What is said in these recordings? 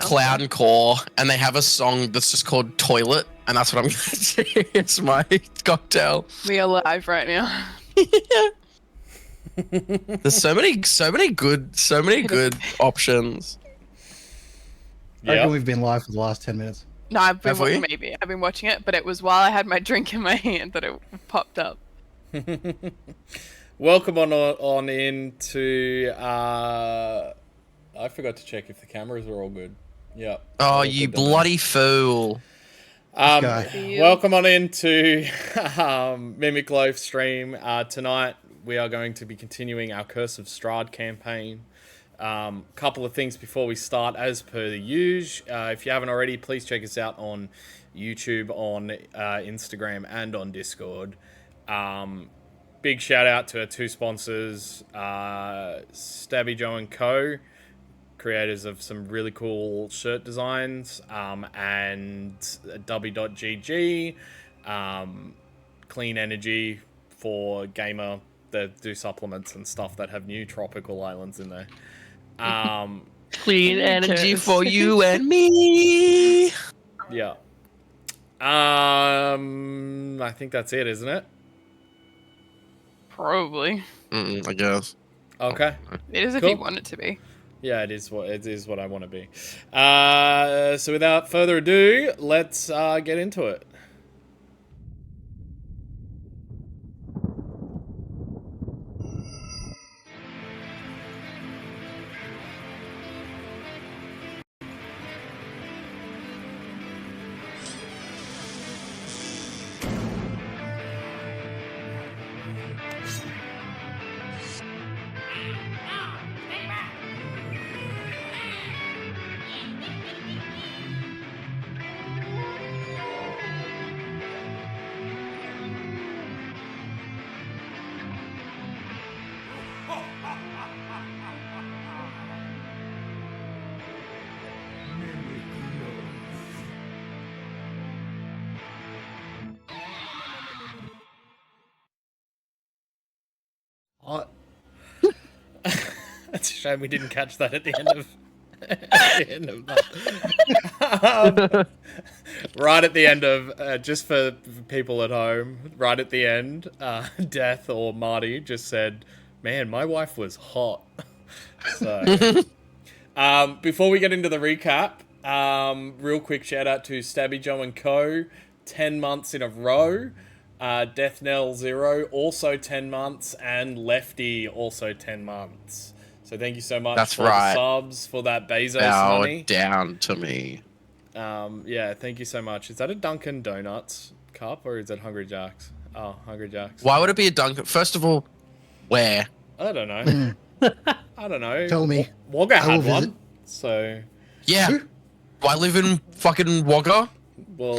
Cloud and Core, and they have a song that's just called Toilet, and that's what I'm gonna do. It's my cocktail. We are live right now. There's so many good options. I reckon we've been live for the last 10 minutes. No, I've been Have we? maybe. I've been watching it, but it was while I had my drink in my hand that it popped up. Welcome on into. I forgot to check if the cameras were all good. Yeah. Oh, you bloody fool! Welcome on into Mimic Loaf stream. Tonight we are going to be continuing our Curse of Strahd campaign. Couple of things before we start, as per the usual. If you haven't already, please check us out on YouTube, on Instagram, and on Discord. Big shout out to our two sponsors, Stabby Joe & Co., creators of some really cool shirt designs, and W.GG, clean energy for gamer that do supplements and stuff that have new tropical islands in there. Clean energy for you and me. Yeah. I think that's it, isn't it? Probably. I guess. Okay. It is if Cool. you want it to be. Yeah, it is what I want to be. So without further ado, let's get into it. It's a shame we didn't catch that at the end of. That. Right at the end of, just for people at home, right at the end, Death or Marty just said, "Man, my wife was hot." So, before we get into the recap, real quick shout out to Stabby Joe & Co. 10 months in a row. Death Knell 0 also 10 months, and Lefty also 10 months. So thank you so much for the subs, for that Bezos money. Down to me. Yeah, thank you so much. Is that a Dunkin' Donuts cup or is it Hungry Jack's? Oh, Hungry Jack's. Why would it be a Dunkin'? First of all, where? I don't know. I don't know. Tell me. Wagga had visit. one. So. Yeah. Do I live in fucking Wagga? Well,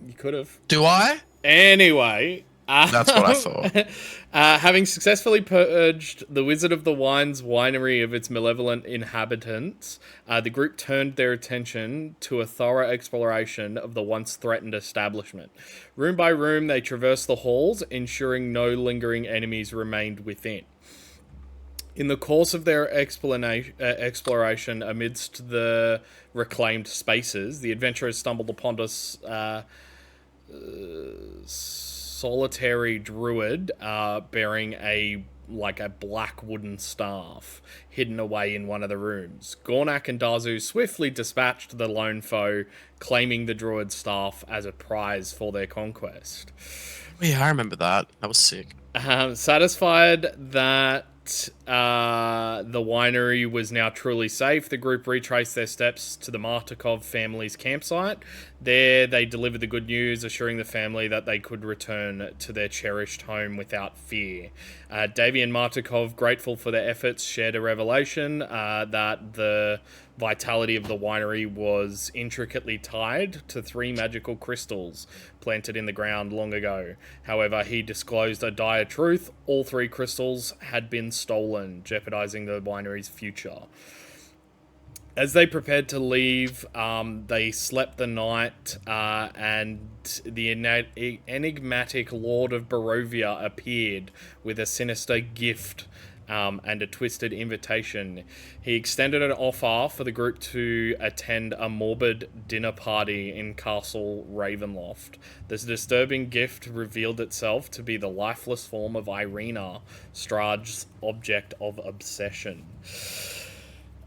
you could have. Do I? Anyway. That's what I thought. Having successfully purged the Wizard of the Wine's winery of its malevolent inhabitants, the group turned their attention to a thorough exploration of the once threatened establishment. Room by room, they traversed the halls, ensuring no lingering enemies remained within. In the course of their exploration amidst the reclaimed spaces, the adventurers stumbled upon a solitary druid bearing a black wooden staff hidden away in one of the rooms. Gornak and Dazu swiftly dispatched the lone foe, claiming the druid's staff as a prize for their conquest. Yeah, I remember that. That was sick. Satisfied that the winery was now truly safe, the group retraced their steps to the Martikov family's campsite. There, they delivered the good news, assuring the family that they could return to their cherished home without fear. Davy and Martikov, grateful for their efforts, shared a revelation that the vitality of the winery was intricately tied to 3 magical crystals planted in the ground long ago. However, he disclosed a dire truth: all 3 crystals had been stolen, jeopardizing the winery's future. As they prepared to leave, they slept the night, and the enigmatic Lord of Barovia appeared with a sinister gift and a twisted invitation. He extended an offer for the group to attend a morbid dinner party in Castle Ravenloft. This disturbing gift revealed itself to be the lifeless form of Irina, Strahd's object of obsession.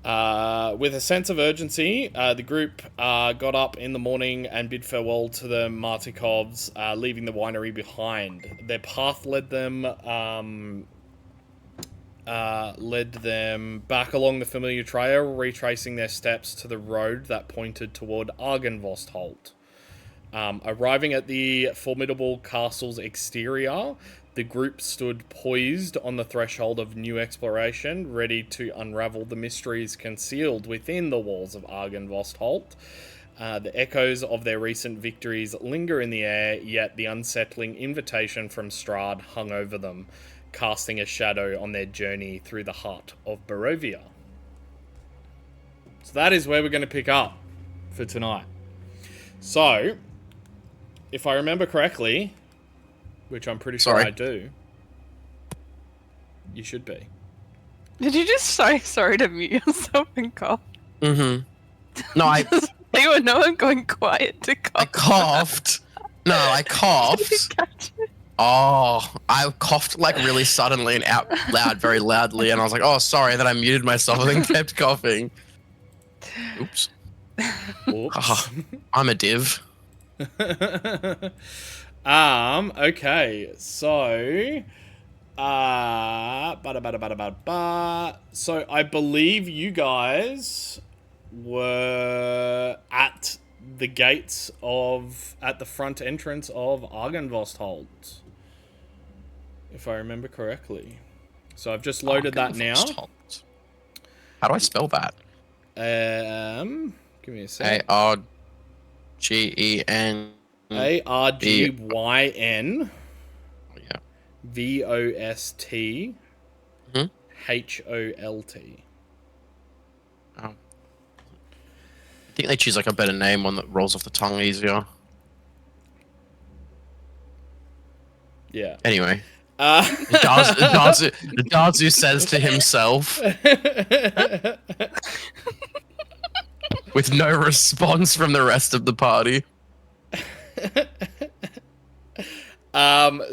With a sense of urgency, the group got up in the morning and bid farewell to the Martikovs, leaving the winery behind. Their path led them back along the familiar trail, retracing their steps to the road that pointed toward Argynvostholt. Arriving at the formidable castle's exterior, the group stood poised on the threshold of new exploration, ready to unravel the mysteries concealed within the walls of Argynvostholt. The echoes of their recent victories linger in the air, yet the unsettling invitation from Strahd hung over them, casting a shadow on their journey through the heart of Barovia. So that is where we're going to pick up for tonight. So, if I remember correctly, which I'm pretty sure I do, you should be. Did you just sorry to mute yourself and cough? Mm-hmm. No, You were no one going quiet to cough. I coughed. No, I coughed. Did you catch it? Oh, I coughed like really suddenly and out loud, very loudly, and I was like, "Oh, sorry." And then I muted myself and then kept coughing. Oops. Oops. I'm a div. Okay, so so I believe you guys were at the gates at the front entrance of Argynvostholt, if I remember correctly. So I've just loaded that now. How do I spell that? Give me a sec. Argyn. Argyn. Yeah. VOST. Mhm. HOLT. Oh. I think they choose like a better name, one that rolls off the tongue easier. Yeah. Anyway. Dazu says to himself, with no response from the rest of the party.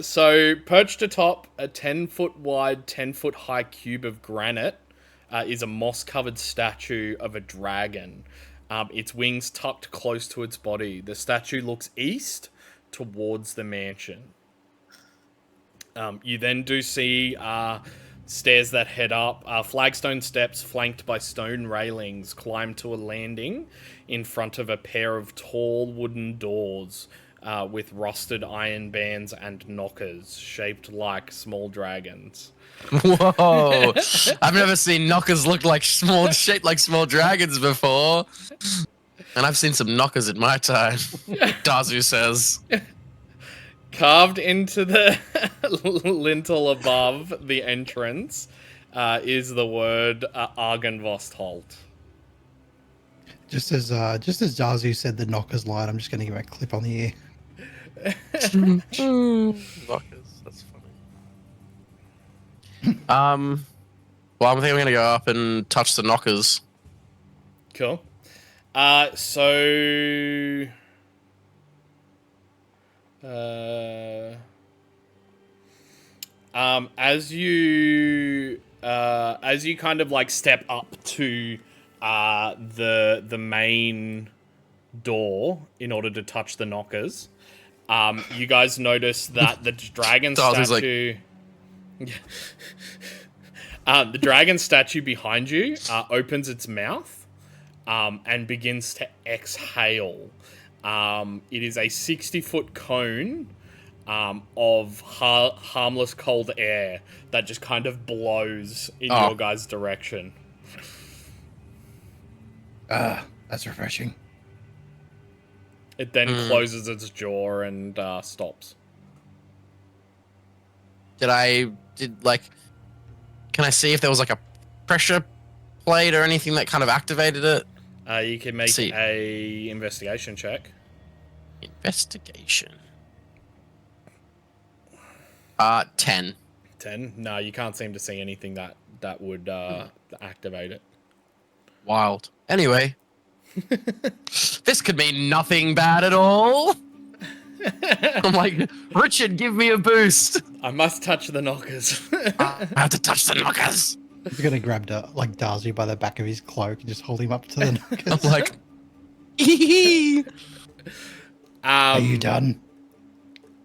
So perched atop a 10-foot wide, 10-foot high cube of granite is a moss-covered statue of a dragon. Its wings tucked close to its body. The statue looks east towards the mansion. You then do see stairs that head up. Flagstone steps flanked by stone railings climb to a landing in front of a pair of tall wooden doors with rusted iron bands and knockers shaped like small dragons. Whoa! I've never seen knockers look like shaped like small dragons before. And I've seen some knockers in my time, Dazu says. Carved into the lintel above the entrance is the word Argynvostholt. Just as Dazu said the knockers line, I'm just going to give a clip on the ear. Knockers, that's funny. Well, I think I'm going to go up and touch the knockers. Cool. So... as you kind of like step up to the main door in order to touch the knockers, you guys notice that the dragon statue, the dragon statue behind you opens its mouth and begins to exhale. It is a 60-foot cone of harmless cold air that just kind of blows in your guys' direction. That's refreshing. It then closes its jaw and stops. Can I see if there was like a pressure plate or anything that kind of activated it? You can make a investigation check. Investigation. 10. 10. No, you can't seem to see anything that would activate it. Wild. Anyway, this could mean nothing bad at all. I'm like, Richard, give me a boost. I must touch the knockers. I have to touch the knockers. He's gonna grab Darcy by the back of his cloak and just hold him up to the knockers. I'm like, hee. Are you done?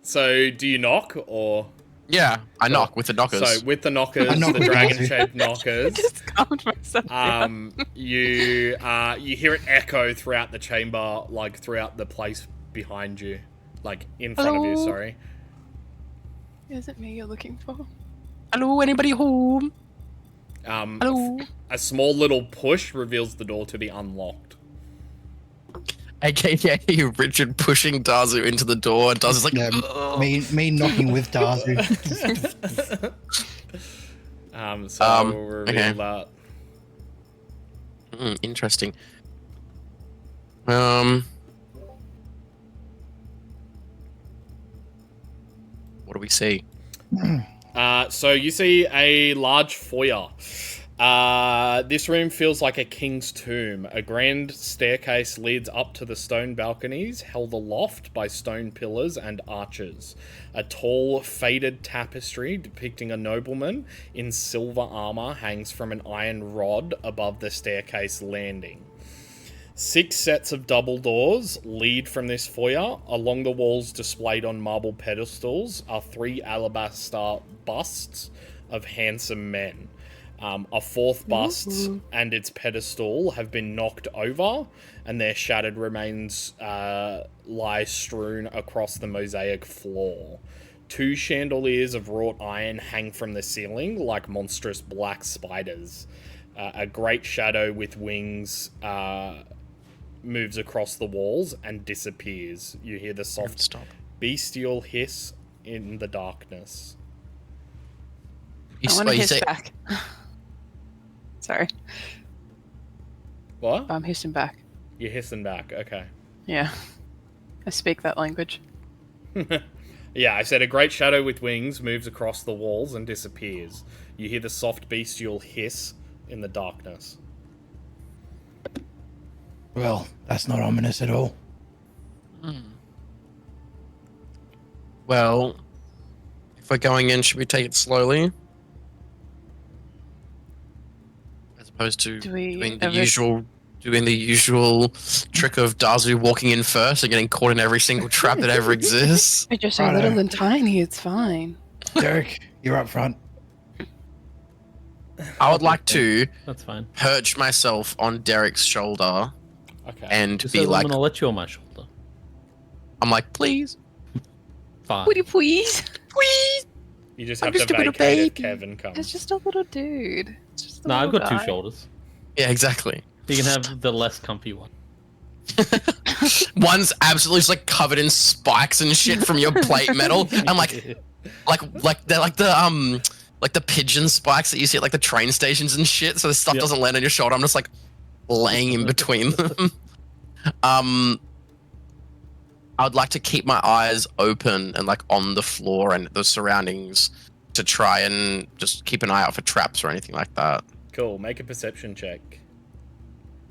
So, do you knock or? Yeah, I knock with the knockers. So, with the knockers, knock the with dragon-shaped knockers, Just calmed myself down. you hear it echo throughout the chamber, like throughout the place behind you, like in front of you. Hello? Sorry. Is it me you're looking for? Hello, anybody home? Hello? A small little push reveals the door to be unlocked. AKA Richard pushing Dazu into the door, and Dazu's like, Yeah, "Ugh." me knocking with Darcy. So I will reveal okay. that. Interesting. What do we see? So you see a large foyer. This room feels like a king's tomb. A grand staircase leads up to the stone balconies, held aloft by stone pillars and arches. A tall, faded tapestry depicting a nobleman in silver armor hangs from an iron rod above the staircase landing. 6 sets of double doors lead from this foyer. Along the walls, displayed on marble pedestals, are 3 alabaster busts of handsome men. A 4th bust and its pedestal have been knocked over, and their shattered remains lie strewn across the mosaic floor. 2 chandeliers of wrought iron hang from the ceiling like monstrous black spiders. A great shadow with wings moves across the walls and disappears. You hear the soft, bestial hiss in the darkness. I want to hiss back. Sorry. What? I'm hissing back. You're hissing back. Okay. Yeah. I speak that language. Yeah, I said a great shadow with wings moves across the walls and disappears. You hear the soft bestial hiss in the darkness. Well, that's not ominous at all. Well, if we're going in, should we take it slowly? As opposed to doing the usual trick of Dazu walking in first and getting caught in every single trap that ever exists. We're just so little and tiny, it's fine. Derek, you're up front. I would like to That's fine. perch myself on Derek's shoulder Okay. and Just be so like, I'm gonna let you on my shoulder. I'm like, please, Fine. Would you please? please. You just I'm have just to a little vacate if baby. Kevin comes. It's just a little dude. It's just a No, I've little got 2 guy. shoulders. Yeah, exactly. You can have the less comfy one. One's absolutely just like covered in spikes and shit from your plate metal. I'm like they're like the pigeon spikes that you see at like the train stations and shit. So the stuff Yep. doesn't land on your shoulder. I'm just like laying in between them. I would like to keep my eyes open and like on the floor and the surroundings to try and just keep an eye out for traps or anything like that. Cool. Make a perception check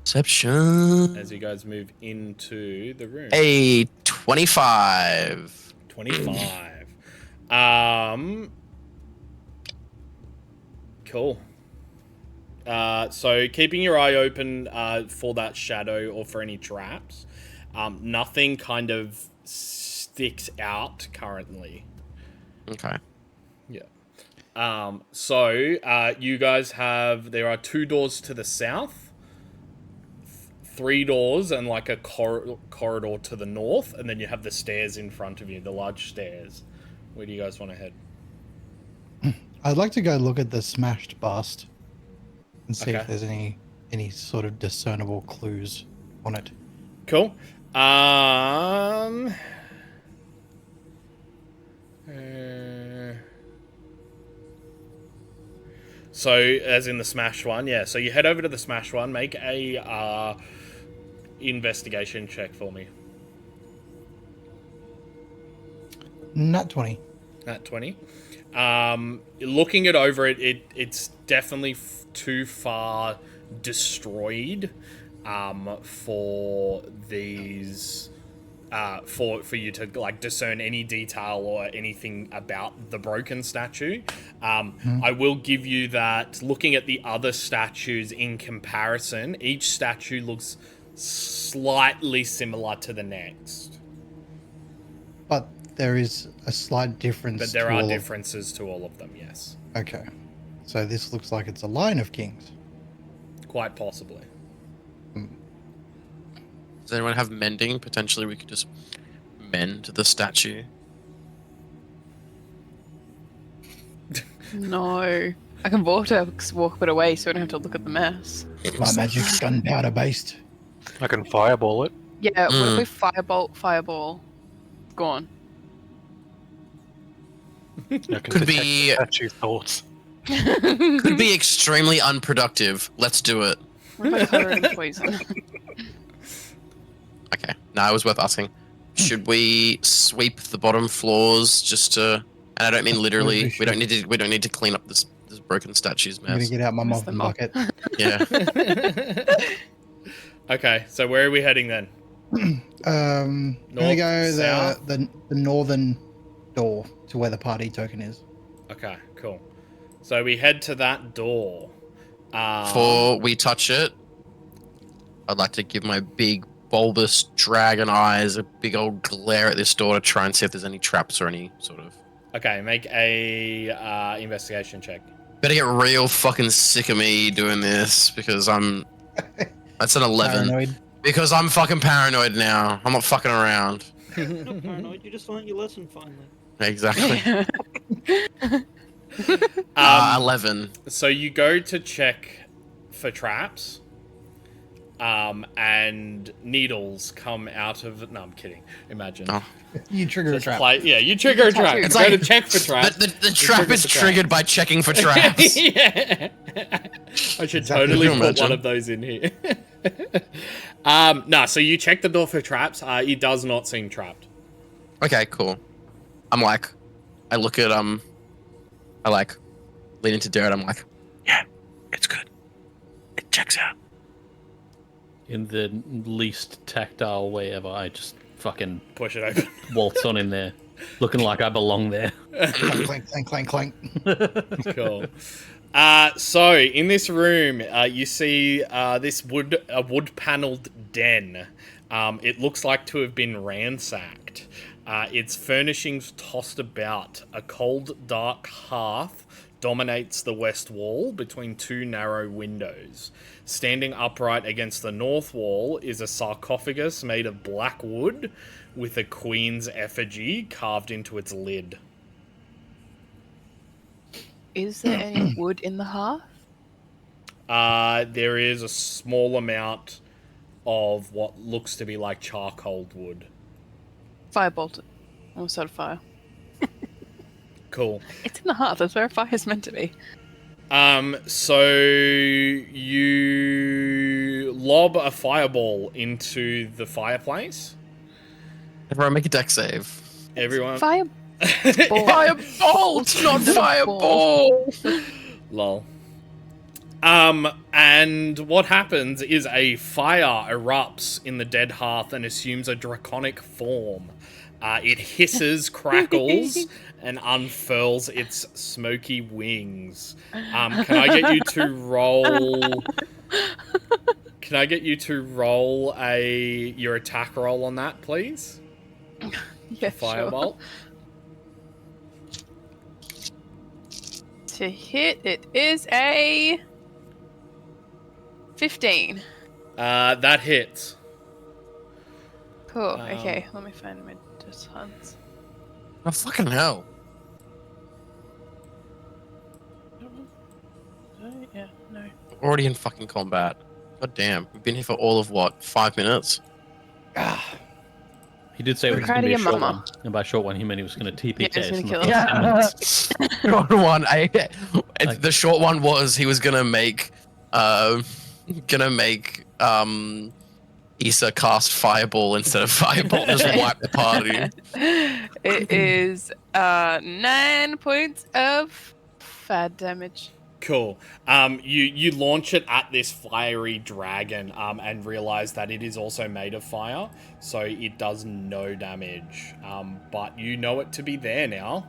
Perception. as you guys move into the room. A 25. 25. Cool. So keeping your eye open for that shadow or for any traps. Nothing kind of sticks out currently. Okay. Yeah. So you guys have, there are 2 doors to the south, 3 doors and like a corridor to the north, and then you have the stairs in front of you, the large stairs. Where do you guys want to head? I'd like to go look at the smashed bust and see Okay. if there's any sort of discernible clues on it. Cool. So, as in the smashed one, yeah. So you head over to the smashed one, make a investigation check for me. Nat 20. Nat 20. Looking it over, it's definitely too far destroyed for these for you to like discern any detail or anything about the broken statue. I will give you that looking at the other statues in comparison, each statue looks slightly similar to the next. But there is a slight difference. But there to are all differences to all of them, yes. Okay. So this looks like it's a line of kings. Quite possibly. Does anyone have mending? Potentially, we could just mend the statue. No. I can vortex walk a bit away so I don't have to look at the mess. My magic's gunpowder based. I can fireball it. Yeah, what if we fireball? Gone. I can Could detect be- the statue thoughts. Could be extremely unproductive. Let's do it. What if I cover it in poison? Okay. No, it was worth asking. Should we sweep the bottom floors just to? And I don't mean literally. We don't need to clean up this broken statue's I'm gonna mess. get out my Where's mop the and mop? bucket. Yeah. Okay, so where are we heading then? I'm gonna North, go south? the northern door to where the party token is. Okay, cool. So we head to that door. Before we touch it, I'd like to give my big bulbous dragon eyes a big old glare at this door to try and see if there's any traps or any sort of. Okay, make a investigation check. Better get real fucking sick of me doing this because I'm. That's an 11. Paranoid. Because I'm fucking paranoid now. I'm not fucking around. You're not paranoid, you just learned your lesson finally. Exactly. 11. So you go to check for traps, and needles come out of. No, I'm kidding. Imagine. Oh. You trigger a Just trap. yeah, you trigger a trap. It's You like- go to check for traps. The trap trigger is the trap. triggered by checking for traps. Yeah. I should Exactly. totally Can you put one imagine? of those in here. No, so you check the door for traps. It does not seem trapped. Okay, cool. I'm like, I look at I like lean into Derek. I'm like, yeah, it's good. It checks out. In the least tactile way ever, I just fucking Push it open. waltz on in there, looking like I belong there. Clank, clank, clank, clank. Cool. So in this room, you see this wood-paneled den. It looks like to have been ransacked. Its furnishings tossed about. A cold, dark hearth dominates the west wall between two narrow windows. Standing upright against the north wall is a sarcophagus made of black wood with a queen's effigy carved into its lid. Is there any wood in the hearth? There is a small amount of what looks to be like charcoal wood. Firebolt it. Or sort of fire. Cool. It's in the hearth. That's where fire is meant to be. So you lob a fireball into the fireplace. Everyone make a deck save. Everyone. Fire. Firebolt, not fireball. Lol. And what happens is a fire erupts in the dead hearth and assumes a draconic form. It hisses, crackles, and unfurls its smoky wings. Can I get you to roll? Can I get you to roll your attack roll on that, please? Yeah, Firebolt. Sure. To hit, it is a 15. That hits. Cool. Okay, let me find my distance. Oh fucking hell. Yeah, no. We're already in fucking combat. God damn. We've been here for all of what, 5 minutes? He did say it was Cry going to to be a your short mama. one. And by short one, he meant he was going to TPK. Yeah, he's gonna in the kill first us. 10 minutes. Short one. The short one was he was gonna make Issa cast Fireball instead of Fireball, just wipe the party. It is 9 points of fire damage. Cool. You launch it at this fiery dragon, and realize that it is also made of fire, so it does no damage. But you know it to be there now.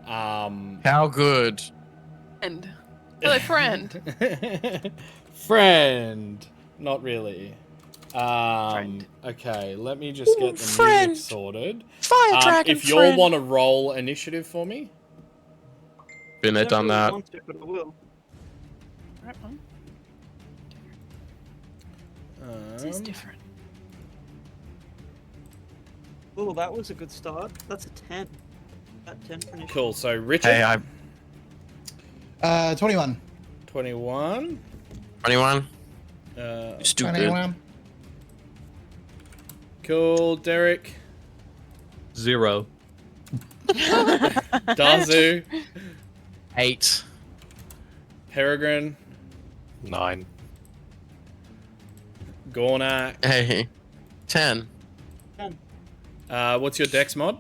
How good. And hello, friend. Friend. Not really. Friend. Okay, let me just get the friend. music sorted. Fire dragon If you all want to roll initiative for me. Been there, done that. Want to, but I will. Right one. This is different. Oh, that was a good start. That's a 10. That 10 for initiative. Cool, so Richard, Hey, I 21. 21. 21. Stupid. 21. Cool, Derek. 0. Dazu. 8. Peregrine. 9. Gornak. Hey. 10. What's your dex mod?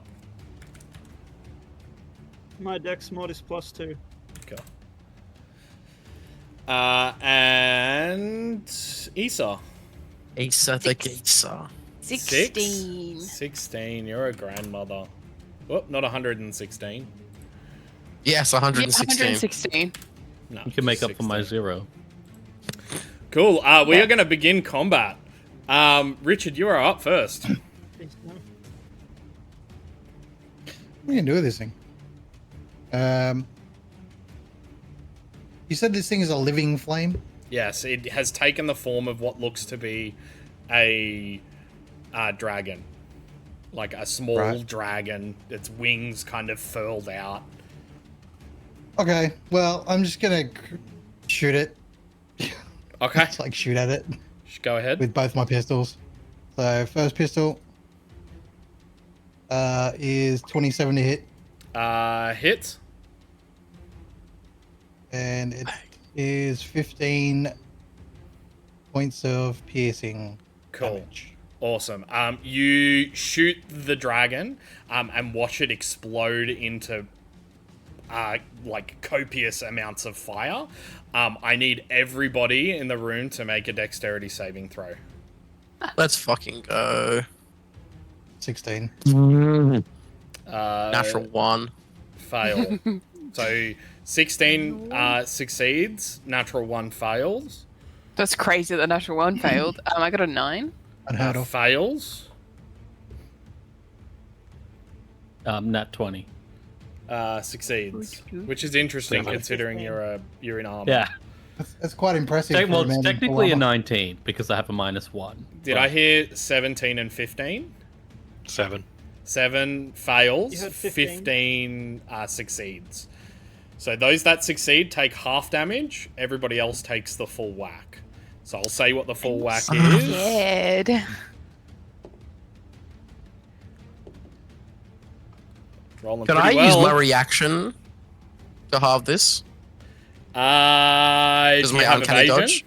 My dex mod is +2. Cool. And Esau. Issa the Geisa. 16. 16. You're a grandmother. Oh, not 116. Yes, 116. 116. No. You can make up for my 16. 0. Cool. We are going to begin combat. Richard, you are up first. What are you gonna do with this thing? You said this thing is a living flame? Yes, it has taken the form of what looks to be a dragon. Like a small Right. dragon. Its wings kind of furled out. Okay, well, I'm just gonna shoot it. Okay, Just like shoot at it go ahead. with both my pistols. So first pistol is 27 to hit, Hit. and it is 15 points of piercing Cool. damage. Awesome. You shoot the dragon, and watch it explode into like copious amounts of fire. I need everybody in the room to make a dexterity saving throw. Let's fucking go. 16. Natural 1. Fail. So 16 succeeds, natural 1 fails. That's crazy that the natural one failed. I got a 9. Unheard of. Fails. Nat 20. Succeeds, which is interesting 7. considering you're in armor. Yeah. That's quite impressive. for Well, a man it's in technically a full armor. 19 because I have a -1. Did I hear 17 and 15? 7. 7 fails, You heard 15 succeeds. So those that succeed take half damage, everybody else takes the full whack. So I'll say what the full whack is. Scared. Rolling Can I pretty use well. my reaction to halve this? Do Does you my have uncanny evasion? dodge?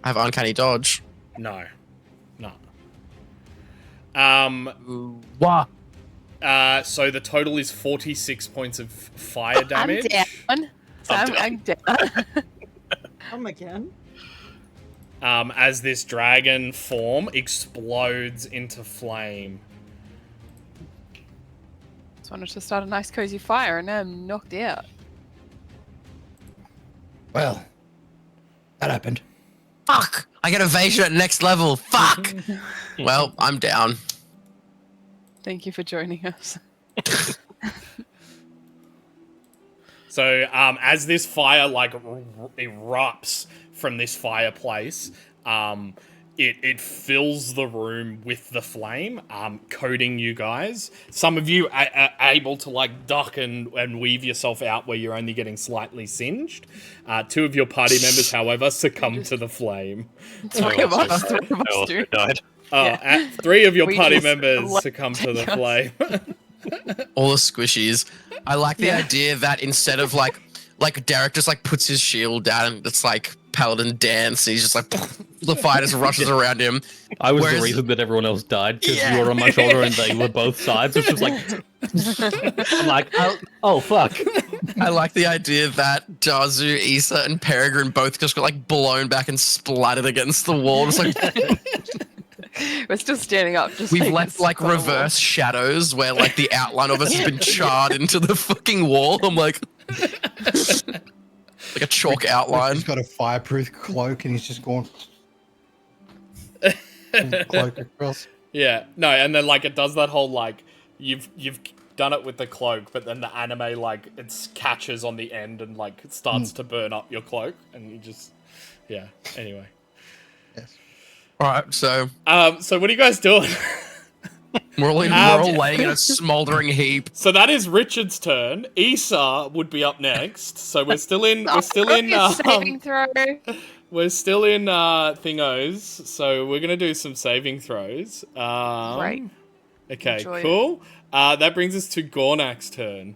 I have uncanny dodge. No. No. What? So the total is 46 points of fire damage. I'm down. So I'm down. Come again. As this dragon form explodes into flame. Just wanted to start a nice cozy fire and now I'm knocked out. Well, that happened. Fuck! I get evasion at next level. Fuck! Well, I'm down. Thank you for joining us. So, as this fire like erupts from this fireplace, it fills the room with the flame, coating you guys. Some of you are able to like duck and weave yourself out where you're only getting slightly singed. 2 of your party members, however, succum to the flame. Three of us I also do. died. Yeah. 3 of your We party just members let succumb to the take us. flame. All the squishies. I like the Yeah. idea that instead of like Derek just like puts his shield down and it's like paladin dance, and he's just like, the fire just rushes around him. I was Whereas- the reason that everyone else died because Yeah. you were on my shoulder and they were both sides. Which was like, I'm like, oh fuck. I like the idea that Dazu, Issa, and Peregrine both just got like blown back and splattered against the wall. It's like We're still standing up. Just we've like left like reverse shadows where like the outline of us has been charred into the fucking wall. I'm like a chalk outline. He's got a fireproof cloak and he's just going cloak across. Yeah, no, and then like it does that whole like you've done it with the cloak, but then the anime like it catches on the end and like it starts to burn up your cloak, and you just Anyway, Yes. All right, so so what are you guys doing? we're all laying in a smoldering heap. So that is Richard's turn. Issa would be up next. So we're still in saving throw. we're still in thingos. So we're gonna do some saving throws. Right. Okay, Enjoy it. cool. That brings us to Gornak's turn.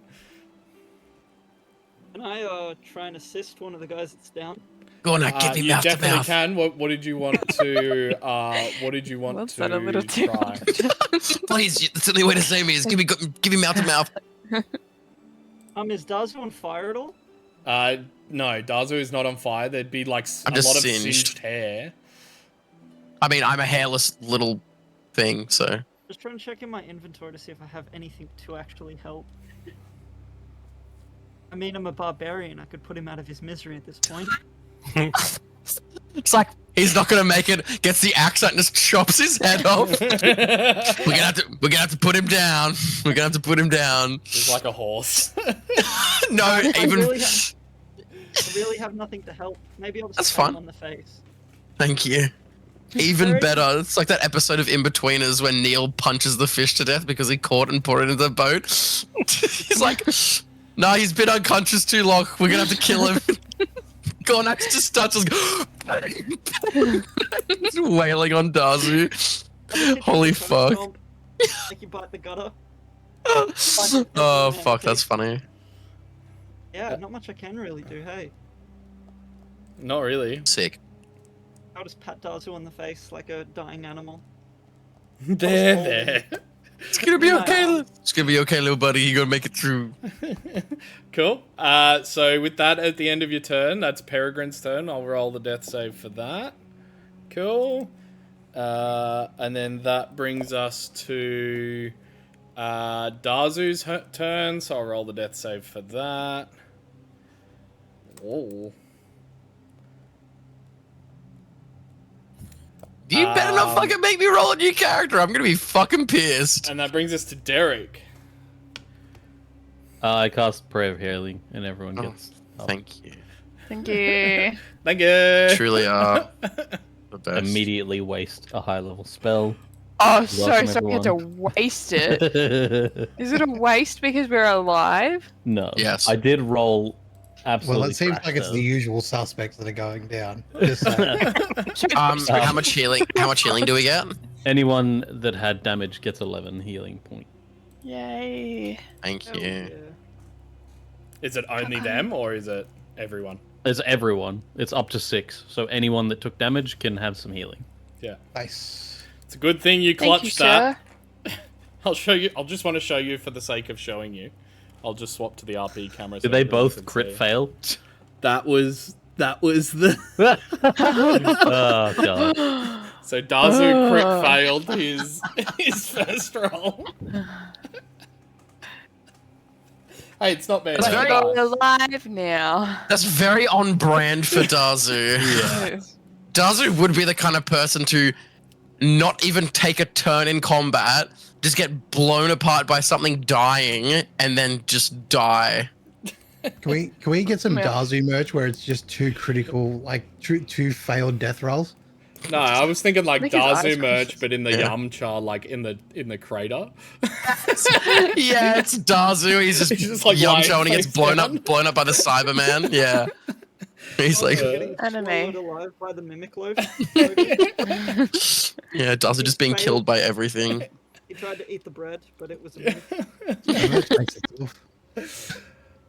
Can I try and assist one of the guys that's down? Go on, give him You mouth to definitely mouth. can. What did you want to? What did you want Was to that a little too try? Please, that's the only way to save me is give me mouth to mouth. Is Dazu on fire at all? No, Dazu is not on fire. There'd be like I'm a just lot of singed. singed hair. I mean, I'm a hairless little thing, so Just trying to check in my inventory to see if I have anything to actually help. I mean, I'm a barbarian. I could put him out of his misery at this point. it's like he's not gonna make it. Gets the axe out and just chops his head off. We're gonna have to put him down. We're gonna have to put him down. He's like a horse. No, I even. really have nothing to help. Maybe I'll just That's pat fun. him on the face. Thank you. Even Very- better. It's like that episode of In-Betweeners when Neil punches the fish to death because he caught and put it into the boat. He's like, no, he's been unconscious too long. We're gonna have to kill him. Gornax just starts just wailing on Dazu. Holy fuck. Like you bite the gutter. Oh fuck, that's funny. Yeah, not much I can really do, hey. Not really. Sick. I'll just pat Dazu on the face like a dying animal. There. It's gonna be okay. It's gonna be okay, little buddy. You're gonna make it through. Cool. So with that at the end of your turn, that's Peregrine's turn. I'll roll the death save for that. Cool. And then that brings us to Dazu's turn, so I'll roll the death save for that. Whoa. You better not fucking make me roll a new character. I'm gonna be fucking pissed. And that brings us to Derek. I cast Prayer of Healing, and everyone Oh, gets. Thank you. Thank you. Thank you. Truly are the best. Immediately waste a high level spell. Oh, so Welcome, sorry to everyone. waste it. Is it a waste because we're alive? No. Yes. I did roll absolutely. Well, it seems trash, like it's though. the usual suspects that are going down. Just saying. How much healing? How much healing do we get? Anyone that had damage gets 11 healing point. Yay. Thank Hell you. yeah. Is it only them or is it everyone? It's everyone. It's up to 6. So anyone that took damage can have some healing. Yeah. Nice. It's a good thing you Thank you, clutched that. sir. I'll show you. I'll just want to show you for the sake of showing you. I'll just swap to the RP camera. so Did they everyone both can crit see. fail? That was the. Oh god. So Dazu crit failed his first roll. Hey, it's not bad. That's Hey, very- guys. We're alive now. That's very on brand for Dazu. Dazu would be the kind of person to not even take a turn in combat, just get blown apart by something dying, and then just die. Can we get some Yeah. Dazu merch where it's just two critical, like two failed death rolls? No, I was thinking like Make his eyes Dazu merch, but in the Yeah. Yamcha, like in the crater. Yeah, it's Dazu. He's just, He's just, like, Yamcha lying and he gets face blown down. up by the Cyberman. Yeah. He's like, Getting Anime. swallowed alive by the mimic loaf. yeah, Dazu just being killed by everything. He tried to eat the bread, but it was a mimic. Merch makes it tough.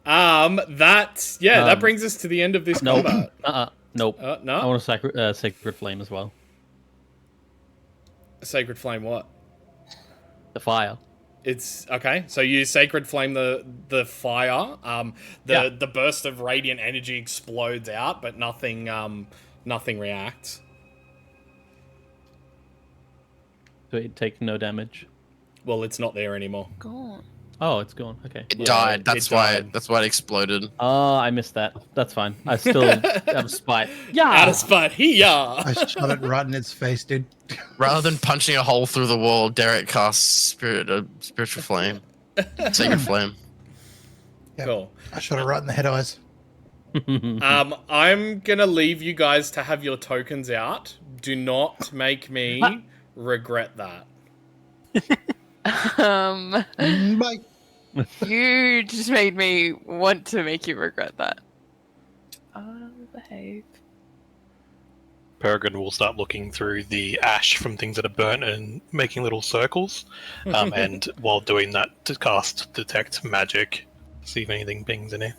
That brings us to the end of this No. combat. Nope. I No? want a sacred flame as well. Sacred Flame what? The fire. It's okay. So you Sacred Flame the fire. The burst of radiant energy explodes out, but nothing reacts. So it takes no damage. Well, it's not there anymore. God. Oh, it's gone. Okay. It Yeah, died. it That's died. why. That's why it exploded. Oh, I missed that. That's fine. I still have spite. Yeah. Out of spite, I shot it right in its face, dude. Rather than punching a hole through the wall, Derek casts spiritual flame, sacred flame. Yep. Cool. I shot it right in the head eyes. I'm gonna leave you guys to have your tokens out. Do not make me regret that. Bye. You just made me want to make you regret that. I'll behave. Peregrine will start looking through the ash from things that are burnt and making little circles. And while doing that, to cast Detect Magic, see if anything pings in here.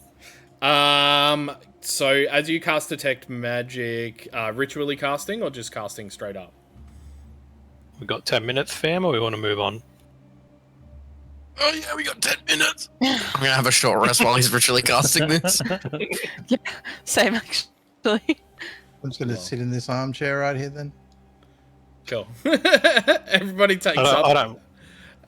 So as you cast Detect Magic, ritually casting or just casting straight up? We've got 10 minutes, fam, or we want to move on? Oh yeah, we got 10 minutes. I'm gonna have a short rest while he's ritually casting this. Yeah, same actually. I'm just gonna sit in this armchair right here then. Cool. Everybody takes up I don't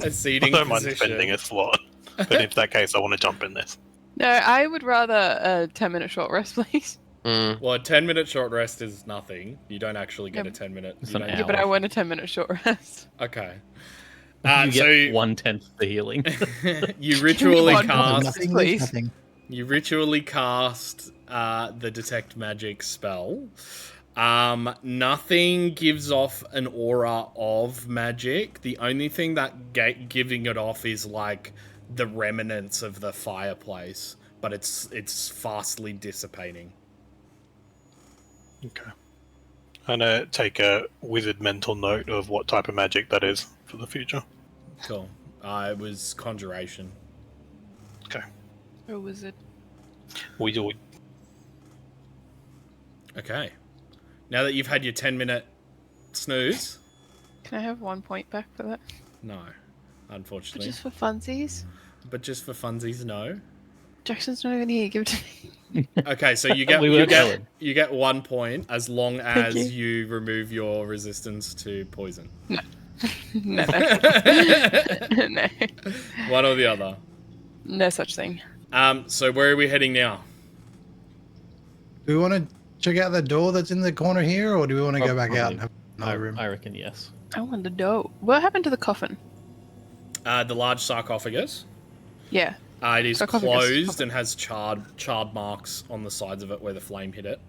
a seating mind position. spending a slot, but in that case, I want to jump in this. No, I would rather a 10-minute short rest, please. Mm. Well, a 10-minute short rest is nothing. You don't actually get Yeah. a 10-minute. It's you an don't- Yeah, but I want a 10-minute short rest. Okay. You So get 1/10 the healing. you ritually One cast. Nothing, please. nothing. You ritually cast the Detect Magic spell. Nothing gives off an aura of magic. The only thing that giving it off is like the remnants of the fireplace, but it's fastly dissipating. Okay. I'm gonna take a wizard mental note of what type of magic that is for the future. Cool. It was conjuration. Okay. Or was it? We do. Okay. Now that you've had your 10-minute snooze, Can I have 1 point back for that? no, But unfortunately. just for funsies? But just for funsies, no. Jackson's not even here. Give it to me. Okay, so you get We you weren't get going. you get 1 point as long as you. you remove your resistance to poison. No, no. No. One or the other. No such thing. So where are we heading now? Do we want to check out the door that's in the corner here, or do we want to go back out and have another room? I reckon yes. I want to know. What happened to the coffin? The large sarcophagus. Yeah. It is Sarcophagus. closed and has charred marks on the sides of it where the flame hit it.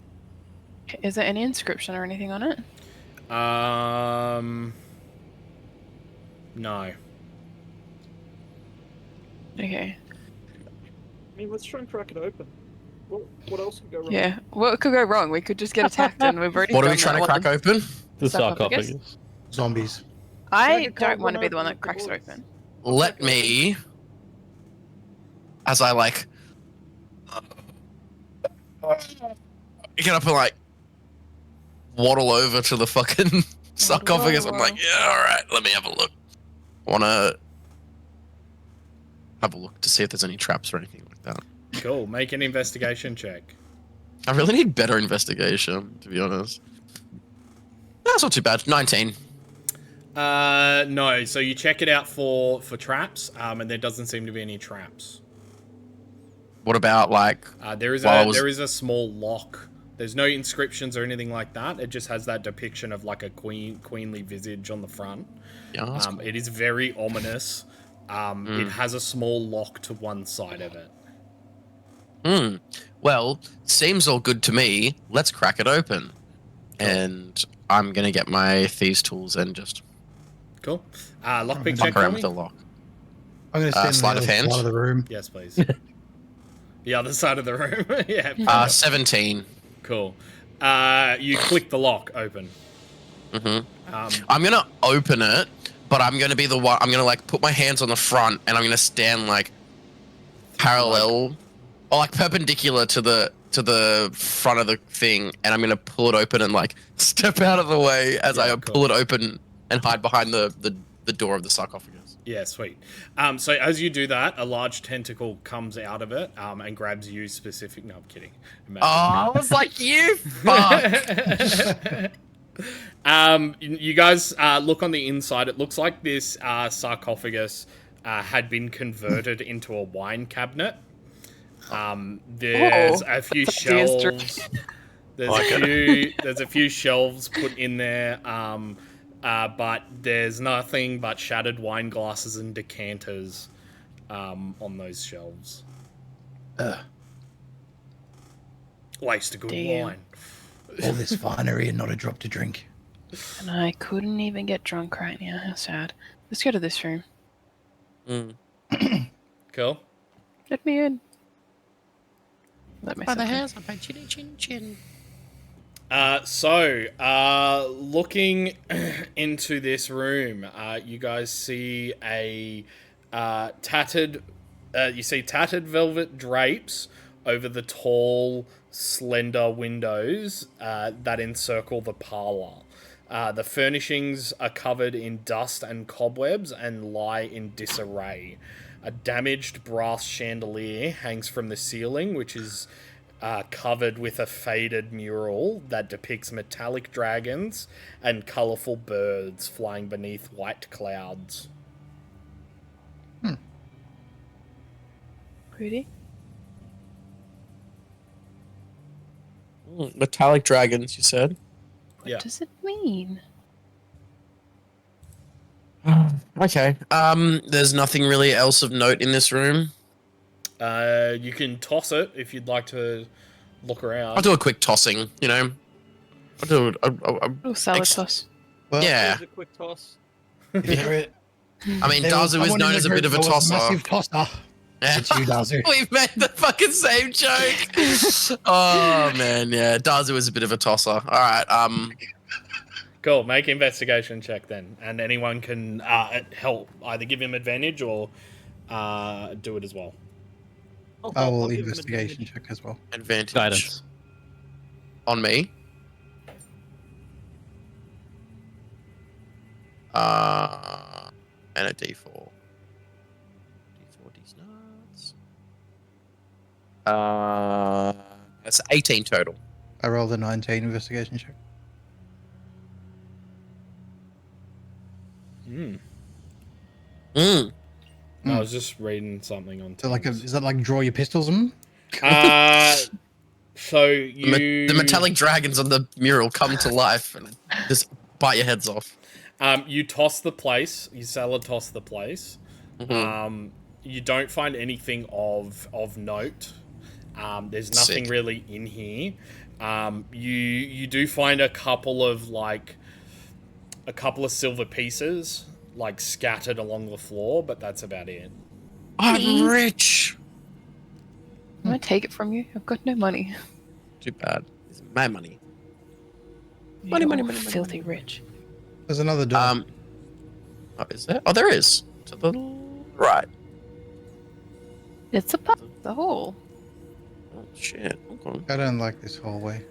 Is there any inscription or anything on it? No. Okay. I mean, let's try and crack it open. What else could go wrong? Yeah. What could go wrong? We could just get attacked and we've already What are we done trying to that crack once. open? The Sarcophagus? sarcophagus. Zombies. I Like a don't want to be carbon the one that open cracks it doors. open. Let me, as I like, get up and like waddle over to the fucking sarcophagus. I'm like, yeah, all right, let me have a look. Wanna have a look to see if there's any traps or anything like that. Cool. Make an investigation check. I really need better investigation, to be honest. That's not too bad. 19. No. So you check it out for traps, and there doesn't seem to be any traps. What about like? There is While I was- there is a small lock. There's no inscriptions or anything like that. It just has that depiction of like a queenly visage on the front. Yeah, that's cool. It is very ominous. It has a small lock to one side of it. Well, seems all good to me. Let's crack it open. And I'm gonna get my thieves' tools and just Cool. Lockpick fuck check for around me. with the lock. I'm going to stand Sleight on of the hand? other side of the room. Yes, please. The other side of the room. Yeah. 17. Cool. You click the lock open. I'm gonna open it, but I'm gonna be the one. I'm gonna like put my hands on the front, and I'm gonna stand like parallel or like perpendicular to to the front of the thing, and I'm gonna pull it open and like step out of the way as I pull it open and hide behind the door of the sarcophagus. Yeah, sweet. So as you do that, a large tentacle comes out of it and grabs you specific. No, I'm kidding. I was like, you fuck. You guys look on the inside. It looks like this sarcophagus had been converted into a wine cabinet. There's a few shelves. There's a few shelves put in there. But there's nothing but shattered wine glasses and decanters on those shelves. Waste of good wine. All this finery and not a drop to drink. And I couldn't even get drunk right now. How sad. Let's go to this room. Cool. Let me in. Let me. By the house, by chin chin chin. Looking into this room, you guys see a tattered velvet drapes over the tall, slender windows that encircle the parlor. The furnishings are covered in dust and cobwebs and lie in disarray. A damaged brass chandelier hangs from the ceiling, which is covered with a faded mural that depicts metallic dragons and colourful birds flying beneath white clouds. Pretty. Metallic dragons, you said? What does it mean? Okay. There's nothing really else of note in this room. You can toss it if you'd like to look around. I'll do a quick tossing, you know. I'll do Salad toss. Well, yeah. A quick toss. I mean, Dazu is known as a bit of a tosser. Massive tosser. It's you, Dazu. We've made the fucking same joke. Oh man, yeah. Dazu is a bit of a tosser. All right. Cool. Make investigation check then, and anyone can help either give him advantage or do it as well. I will investigation check as well. Advantage. Guidance. On me. And a D4. D4, D's nuts. That's 18 total. I rolled a 19 investigation check. I was just reading something on. So is that like draw your pistols? So you The metallic dragons on the mural come to life and just bite your heads off. You toss the place. You salad toss the place. Mm-hmm. You don't find anything of note. There's nothing Sick. really in here. You do find a couple of silver pieces like scattered along the floor, but that's about it. I'm rich. I'm gonna take it from you. I've got no money. Too bad. It's my money. Money, filthy rich. There's another door. Oh, is there? Oh, there is. To the right. It's a pub. The hole. Oh shit. Okay. I don't like this hallway.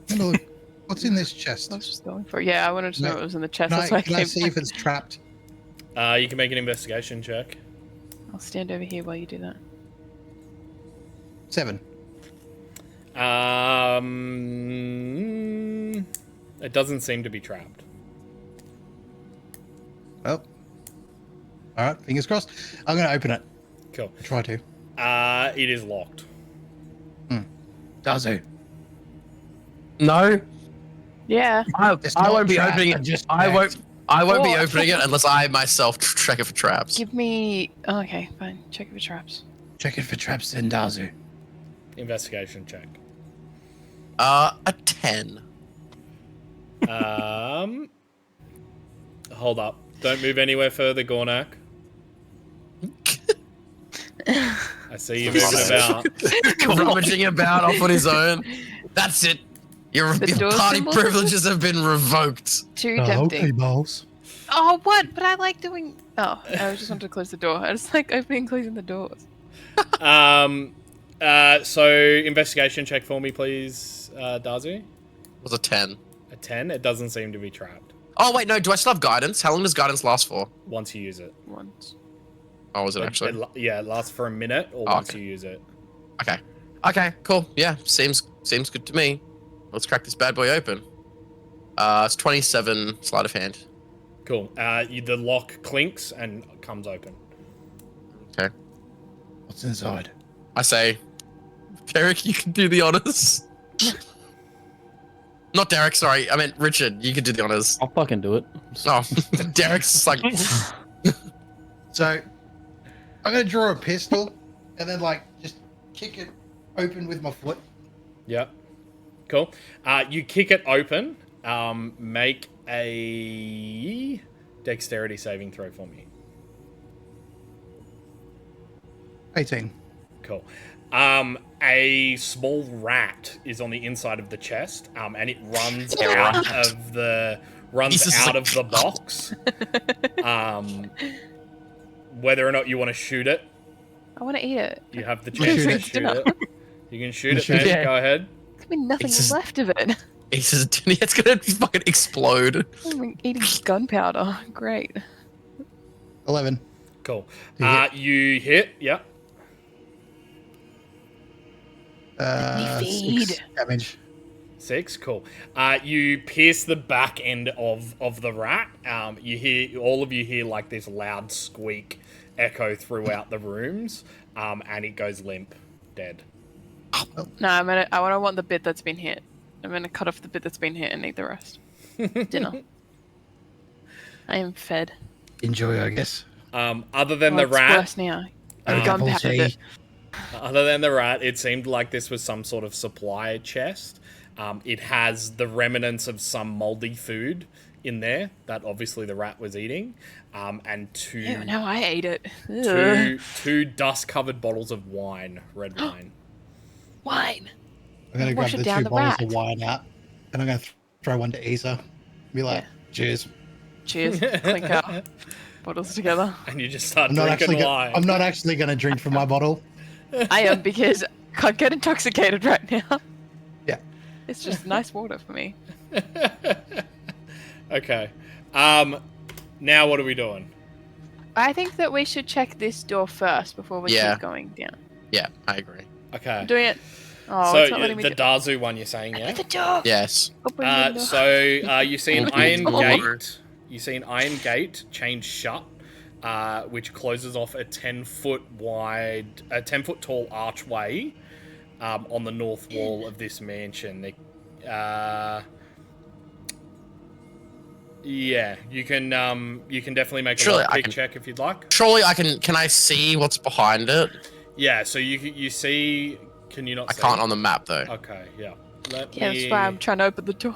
Have a look. What's in this chest? I was just going for. Yeah, I wanted to know what was in the chest. Can That's why I I came see if it's trapped? You can make an investigation check. I'll stand over here while you do that. 7. It doesn't seem to be trapped. Well, all right. Fingers crossed. I'm going to open it. Cool. Try to. It is locked. Dazu. No. Yeah. I not won't be trapped, opening I it. just I won't be Oh. opening it unless I myself check it for traps. Give me. Oh, okay, fine. Check it for traps. Check it for traps then, Dazu. Investigation check. A 10. Hold up. Don't move anywhere further, Gornak. I see you moving about. Rummaging about off on his own. That's it. Your door party symbol? privileges have been revoked. Too tempting. balls. Oh, what? But I like doing. Oh, I just wanted to close the door. I just like opening and closing the doors. So investigation check for me, please, Darzu. Was a 10. A 10. It doesn't seem to be trapped Oh wait, no. Do I still have guidance? How long does guidance last for? once you use it. Once. Oh, was it actually? It lasts for a minute or Oh, once okay. you use it. Okay. Okay. Cool. Yeah. Seems good to me. Let's crack this bad boy open. It's 27 sleight of hand. Cool. The lock clinks and comes open. Okay. What's inside? I say, Derek, you can do the honors. Not Derek, sorry. I meant Richard. You can do the honors. I'll fucking do it. Oh, Derek's just like, So, I'm gonna draw a pistol and then like just kick it open with my foot. Yep. Cool. You kick it open. Make a dexterity saving throw for me. 18. Cool. A small rat is on the inside of the chest, and it runs out of the box. Whether or not you want to shoot it, I want to eat it. you have the Shoot chance to it. shoot it. You can shoot it. Shoot Then it. go ahead. There's gonna be nothing It's just- left of it. it's gonna fucking explode. I'm eating gunpowder. Great. 11. Cool. You You hit. Yep. Feed. 6 damage. 6. Cool. You pierce the back end of the rat. All of you hear like this loud squeak echo throughout the rooms, and it goes limp, dead. No, I want the bit that's been hit. I'm gonna cut off the bit that's been hit and eat the rest. Dinner. I am fed. Enjoy, I guess. Other than Oh, the it's rat, worse now. Have a cup of Gunpowder tea. bit. Other than the rat, it seemed like this was some sort of supply chest. It has the remnants of some moldy food in there that obviously the rat was eating, and Ew, now I ate it. Ugh. two dust-covered bottles of wine, red wine. Wine. I'm gonna Wash grab it the down 2 the bottles rat. of wine out, and I'm gonna throw one to Isa. Be like, Yeah. cheers. Cheers. Clink our bottles together. And you just start I'm not drinking actually. wine. I'm not actually gonna drink from my bottle. I am because I can't get intoxicated right now. Yeah. It's just nice water for me. Okay. Now what are we doing? I think that we should check this door first before we Yeah. keep going down. Yeah, I agree. Okay. I'm doing it. Oh, it's not So letting me the do Dazu one, you're saying, yeah? the door. Yes. Open the door. So you see an Open iron the door. gate. You see an iron gate chained shut, which closes off a 10-foot tall archway on the north wall of this mansion. Yeah, you can definitely make a Surely I lockpick can- check if you'd like. Surely I can. Can I see what's behind it? Yeah, so you see. Can you not? I see? can't on the map though. Okay, yeah. Let Yeah, me, that's why I'm trying to open the door.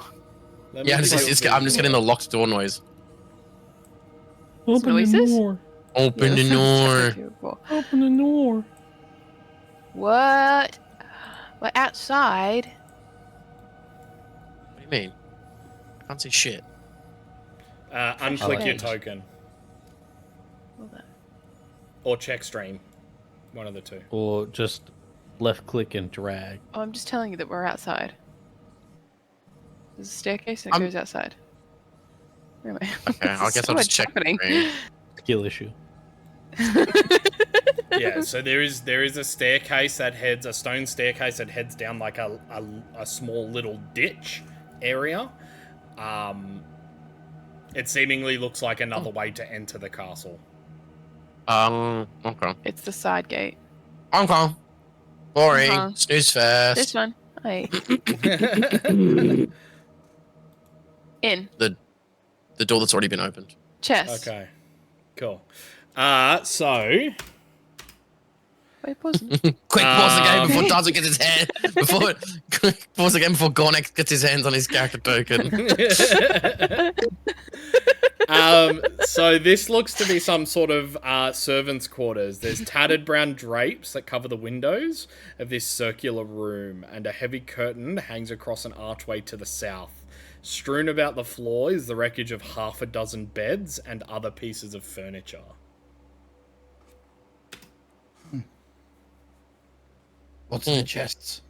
let me Yeah, do a I'm just getting the locked door noise. Open noises? the door. Open the door. Open the door. What? We're outside. What do you mean? I can't see shit. Unclick your Flashlight. token Hold on. or check stream, one of the two. Or just left click and drag. Oh, I'm just telling you that we're outside. There's a staircase and it I'm- goes outside. Where am I? Okay, I guess So I'll just much check. happening. Skill issue. Yeah, so there is a staircase that heads a stone staircase that heads down like a small little ditch area. It seemingly looks like another way to enter the castle. Okay. It's the side gate. Okay. Boring. Uh-huh. Snooze fest. This one. Hey. In. The door that's already been opened. Chest. Okay, cool. So Wait, pause. Quick, pause the game before Okay. Dazu gets his hand. Pause the game before Gornek gets his hands on his character token. So this looks to be some sort of servants' quarters. There's tattered brown drapes that cover the windows of this circular room, and a heavy curtain hangs across an archway to the south. Strewn about the floor is the wreckage of half a dozen beds and other pieces of furniture. What's in the chests?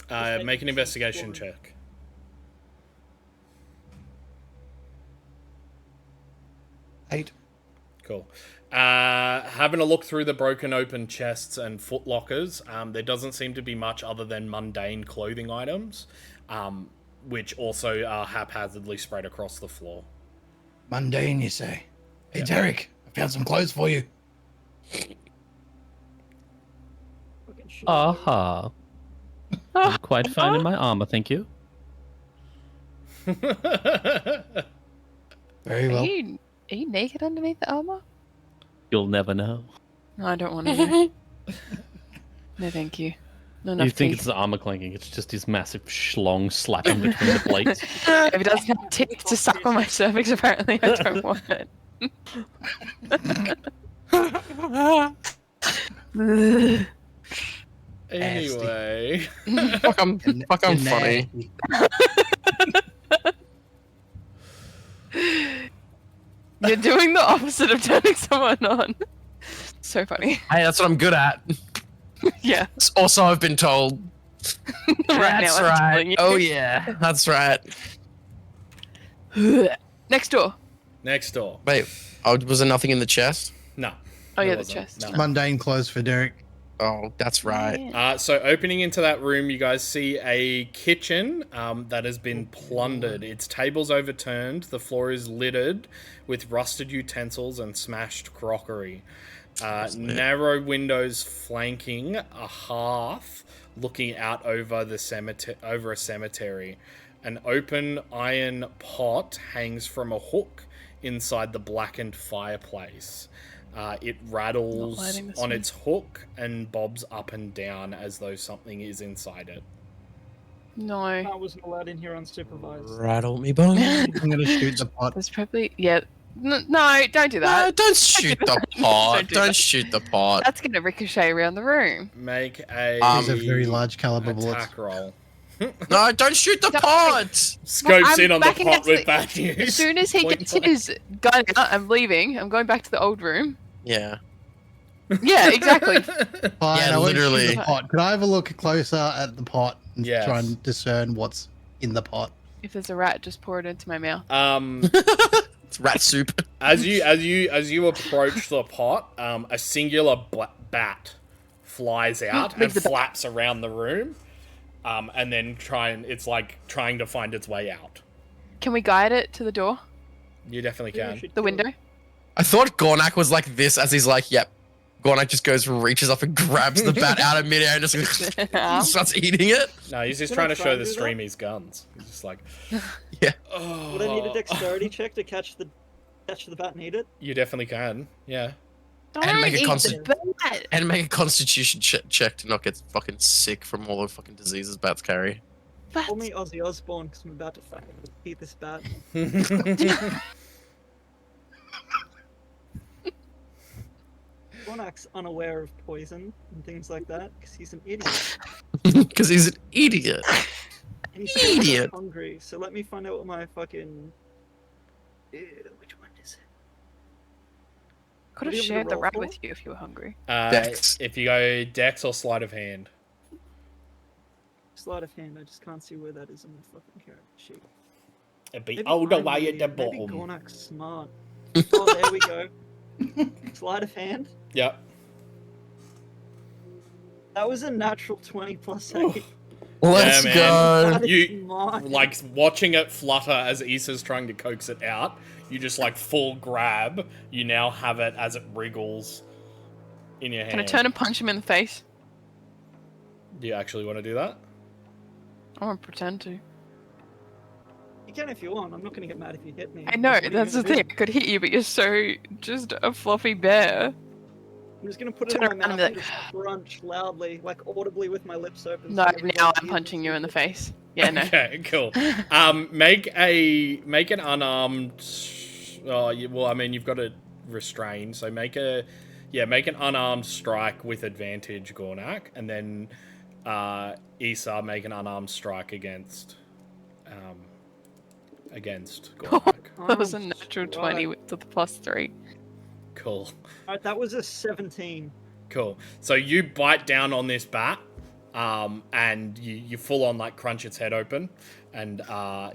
Make an investigation check. Eight. Cool. Having a look through the broken open chests and footlockers, there doesn't seem to be much other than mundane clothing items, which also are haphazardly spread across the floor. Mundane, you say? Hey, Yeah. Derek, I found some clothes for you. Fucking shit. Aha. I'm quite fine in my armor, thank you. Very Are well. you naked underneath the armor? You'll never know. No, I don't want to know. No, thank you. Not enough You think teeth. it's the armor clanking, it's just his massive schlong slapping between the plates. If it doesn't have teeth to suck on my cervix, apparently I don't want it. Anyway. Fuck, I'm You're funny. nasty. You're doing the opposite of turning someone on. So funny. Hey, that's what I'm good at. Yeah. Also, I've been told. Right That's now, I'm right. telling you. Oh yeah, that's right. Next door. Next door. Wait, was there nothing in the chest? No. Oh, There yeah, the wasn't. chest. No. Mundane clothes for Derek. Oh, that's right. Yeah. So opening into that room, you guys see a kitchen that has been plundered. Its tables overturned. The floor is littered with rusted utensils and smashed crockery. Narrow windows flanking a hearth looking out over the over a cemetery. An open iron pot hangs from a hook inside the blackened fireplace. It rattles lighting this on one. its hook and bobs up and down as though something is inside it. No. I wasn't allowed in here unsupervised. Rattle me bone. I'm gonna shoot the pot. There's probably... Yeah. No, don't do No, that. don't shoot the pot. Don't do Don't that. shoot the pot. That's going to ricochet around the room. Make a These are very large caliber bullets. attack roll. No, don't shoot the Don't- pot. Scopes I'm in on the backing pot against with the- bad news. As soon as he Point gets blank. his gun out, I'm leaving. I'm going back to the old room. Yeah. Yeah, exactly. Fine, Yeah, I won't shoot literally. the pot. Could I have a look closer at the pot and Yes. try and discern what's in the pot? If there's a rat, just pour it into my mouth. It's rat soup. As you approach the pot, a singular bat flies out and Leave the bat. flaps around the room, and then it's like trying to find its way out. Can we guide it to the door? You definitely Maybe we can. should The kill it. window? I thought Gornak was like this as he's like, yep. Gornak just goes, reaches up and grabs the bat out of midair and just starts eating it. No, he's just Can I trying to try show and the do that? stream his guns. He's just like, Yeah. oh. Would I need a dexterity check to catch the bat and eat it? You definitely can. Yeah. Don't make a eat constant- the bat. And make a constitution check to not get fucking sick from all the fucking diseases bats carry. Call me Ozzy Osbourne because I'm about to fucking eat this bat. Gornak's unaware of poison and things like that because he's an idiot. Because he's an idiot. And he's also Idiot. hungry. So let me find out what my fucking. Which one is it? Could What have do you want me shared to the roll rat for? with you if you were hungry. Dex. If you go Dex or Sleight of Hand. Sleight of hand. I just can't see where that is on the fucking character sheet. It'd be Maybe all the I'm way at the weird. Maybe bottom. Gornak's smart. Oh, there we go. Sleight of hand. Yep. That was a natural 20 plus 8. Let's man. go. That is You- mine. Like watching it flutter as Issa's trying to coax it out, you just like full grab. You now have it as it wriggles in your hand. Can I turn and punch him in the face? Do you actually want to do that? I won't pretend to. You can if you want. I'm not going to get mad if you hit me. I know, What are you that's the gonna thing. do? I could hit you, but you're so just a fluffy bear. I'm just going to put it Turn in my around mouth and and be just crunch loudly, like audibly with my lips open. No, so everybody now I'm hears punching you in the it. face. Yeah, no. Okay, cool. Make an unarmed. Well, I mean, you've got to restrain, so make an unarmed strike with advantage, Gornak, and then Issa make an unarmed strike against Gornak. That was a Unarmed natural strike. 20 with the +3. Cool. Alright, that was a 17. Cool. So you bite down on this bat, and you full on like crunch its head open, and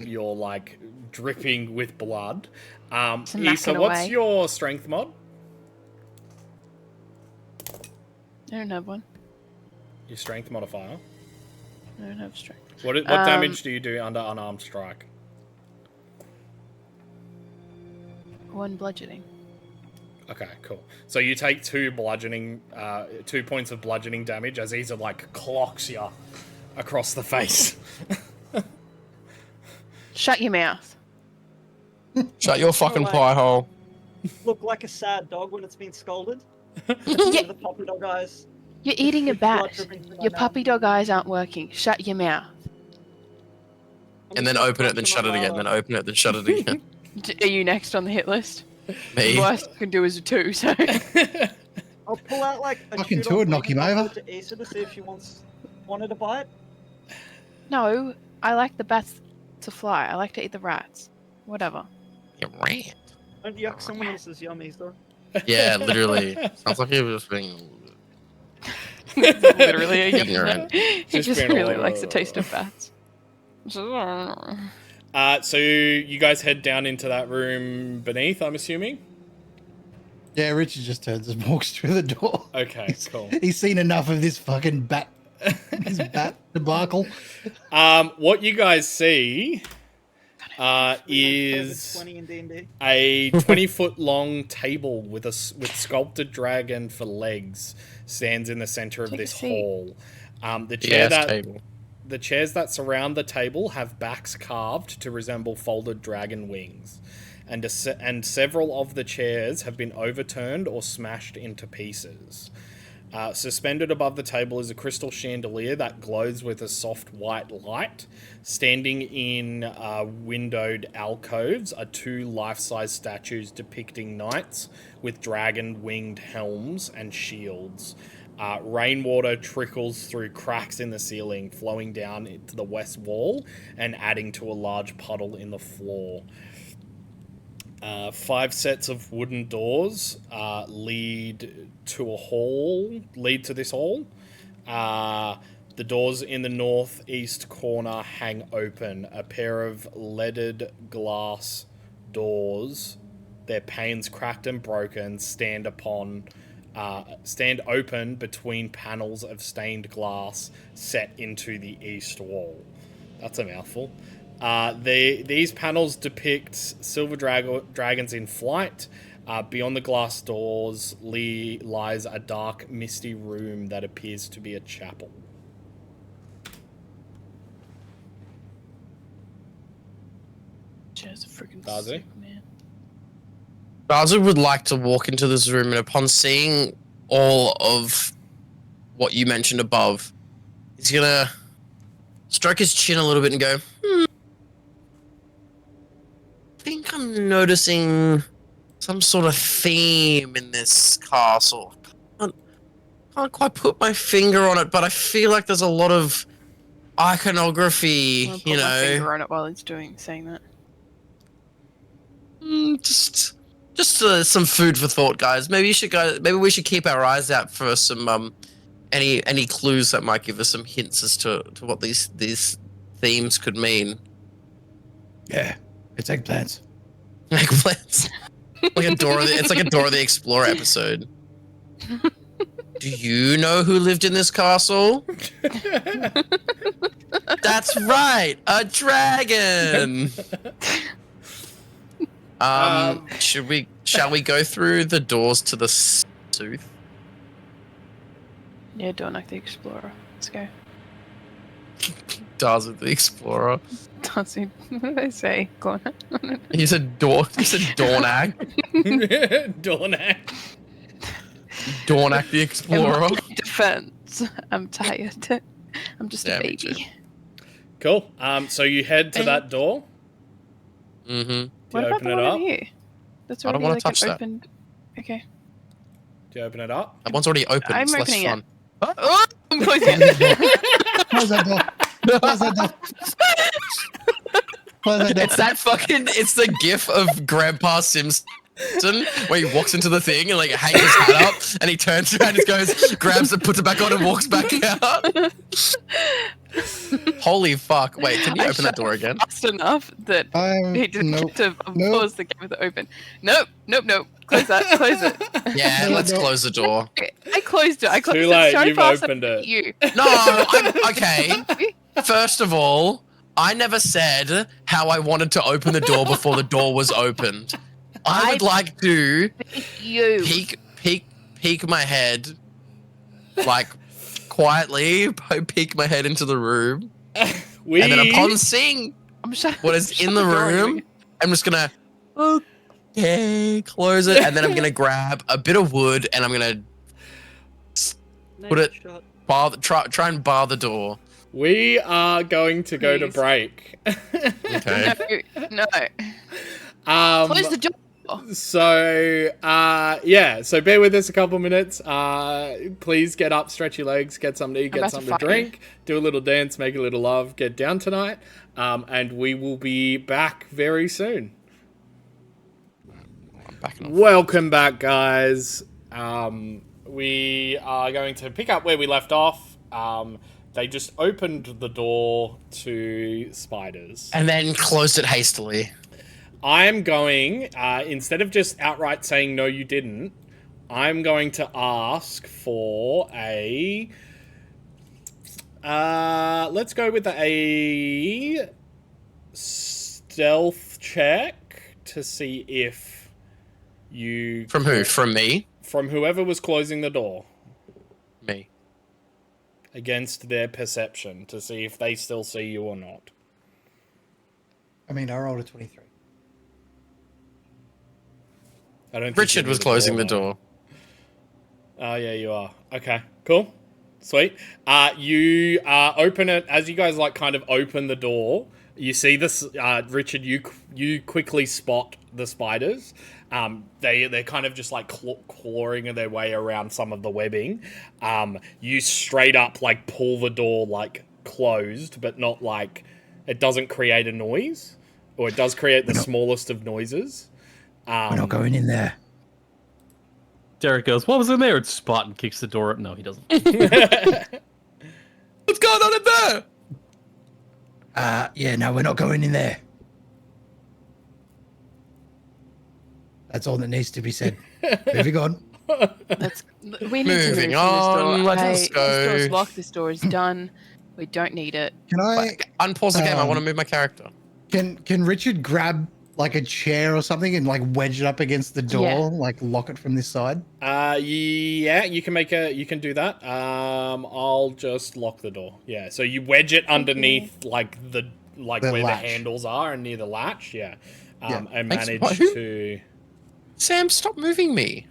you're like dripping with blood. Smacking Issa, what's away. your strength mod? I don't have one. Your strength modifier. I don't have strength. What damage do you do under unarmed strike? 1 bludgeoning. Okay, cool. So you take 2 points of bludgeoning damage as Issa like clocks you across the face. Shut your mouth. Shut your fucking Alright. pie hole. Look like a sad dog when it's been scolded. Yeah, The puppy dog eyes. you're eating a Blood bat. dripping from my Your mouth. puppy dog eyes aren't working. Shut your mouth. I'm And then just open it, then punching shut it my again, mouth. then open it, then shut it again. Are you next on the hit list? Me. The worst I can do is a 2, so... I'll pull out like a Fucking shoot two off would knock him and over. offer it to Issa to see if she wanted to bite. No, I like the bats to fly. I like to eat the rats. Whatever. You ran. Don't yuck someone else's yummies though. Yeah, literally. Sounds like he was being. Literally a Ignorant. He Just just being really all- likes the taste of bats. So you guys head down into that room beneath, I'm assuming? Yeah, Richard just turns and walks through the door. Okay, cool. He's seen enough of this fucking bat debacle. What you guys see is 20 in D&D. a 20-foot long table with sculpted dragon for legs stands in the center of Take a this seat. hall. The table. The chairs that surround the table have backs carved to resemble folded dragon wings, and several of the chairs have been overturned or smashed into pieces. Suspended above the table is a crystal chandelier that glows with a soft white light. Standing in windowed alcoves are 2 life-size statues depicting knights with dragon-winged helms and shields. Rainwater trickles through cracks in the ceiling, flowing down into the west wall and adding to a large puddle in the floor. 5 sets of wooden doors lead to this hall. The doors in the northeast corner hang open. A pair of leaded glass doors, their panes cracked and broken, stand open between panels of stained glass set into the east wall. That's a mouthful. These panels depict silver dragons in flight. Beyond the glass doors lies a dark, misty room that appears to be a chapel. Just freaking Dazu? sick, man. Bazu would like to walk into this room, and upon seeing all of what you mentioned above, he's gonna stroke his chin a little bit and go, I think I'm noticing some sort of theme in this castle. Can't quite put my finger on it, but I feel like there's a lot of iconography, I'm gonna put you my know. finger on it while he's saying that. Just some food for thought, guys. Maybe we should keep our eyes out for some any clues that might give us some hints as to what these themes could mean. Yeah, it's eggplants. Eggplants. It's like a Dora the Explorer episode. Do you know who lived in this castle? That's right, a dragon. Shall we go through the doors to the sooth? Yeah, don't knock the explorer. Let's go. Does it the Explorer? What did I say? Go on. He's a Dornak. Dornak. Dornak the Explorer. Defense. I'm tired. I'm just Yeah, a me too. baby. Cool. So you head to that door. Mm-hmm. Do What you about open the it one up? over here? That's I don't already wanna like touch an that. opened. Okay. Do you open it up? That one's already open. I'm It's less opening fun. Oh, I'm closing it. Close that door. Close that door. Close that door. It's that fucking. It's the gif of Grandpa Sims where he walks into the thing and like hangs his hat up, and he turns around, and goes, grabs it, puts it back on, and walks back out. Holy fuck! Wait, can you open that door again? Fast enough that he didn't Nope. get to Nope. pause the game with it open. Nope. Close that. Close it. Yeah, let's close the door. I closed it. I closed Too it late, so you've fast. opened it. You. No, okay. First of all, I never said how I wanted to open the door before the door was opened. I would like to You. peek my head, like quietly peek my head into the room, and then upon seeing I'm shut. what is in the room, I'm just gonna close it, and then I'm gonna grab a bit of wood and I'm gonna put it try and bar the door. We are going to go to Please. break. Okay. No. Close the door. So, so bear with us a couple minutes. Please get up, stretch your legs, get something to eat, get about to something to fight you. drink, do a little dance, make a little love, get down tonight. And we will be back very soon. Welcome back, guys. We are going to pick up where we left off. They just opened the door to spiders. And then closed it hastily. I'm going, instead of just outright saying no you didn't, I'm going to ask for a... let's go with a stealth check to see if you... From who? From me? From whoever was closing the door. Me. Against their perception, to see if they still see you or not. I mean, I rolled a 23. I don't think Richard you're was near closing the though. door. Oh, yeah, you are. Okay, cool. Sweet. You open it, as you guys, like, kind of open the door, you see this, Richard, you quickly spot the spiders. They're kind of just, like, clawing their way around some of the webbing. You straight up, like, pull the door, like, closed, but not, like, it doesn't create a noise. Or it does create the smallest of noises. We're not going in there. Derek goes, what was in there? It's Spot and kicks the door up. No, he doesn't. What's going on in there? Yeah, no, we're not going in there. That's all that needs to be said. Moving on. We need to Moving move on, from this door. let Hey, us This go. door's locked. This door is done. We don't need it. Can I? Unpause the game. I want to move my character. Can Richard grab like a chair or something and like wedge it up against the door, Yeah. like lock it from this side? Yeah, you can do that. I'll just lock the door. Yeah, so you wedge it underneath like the where latch. the handles are and near the latch. Yeah, Yeah. and Thanks. manage What? Who? to. Sam, stop moving me.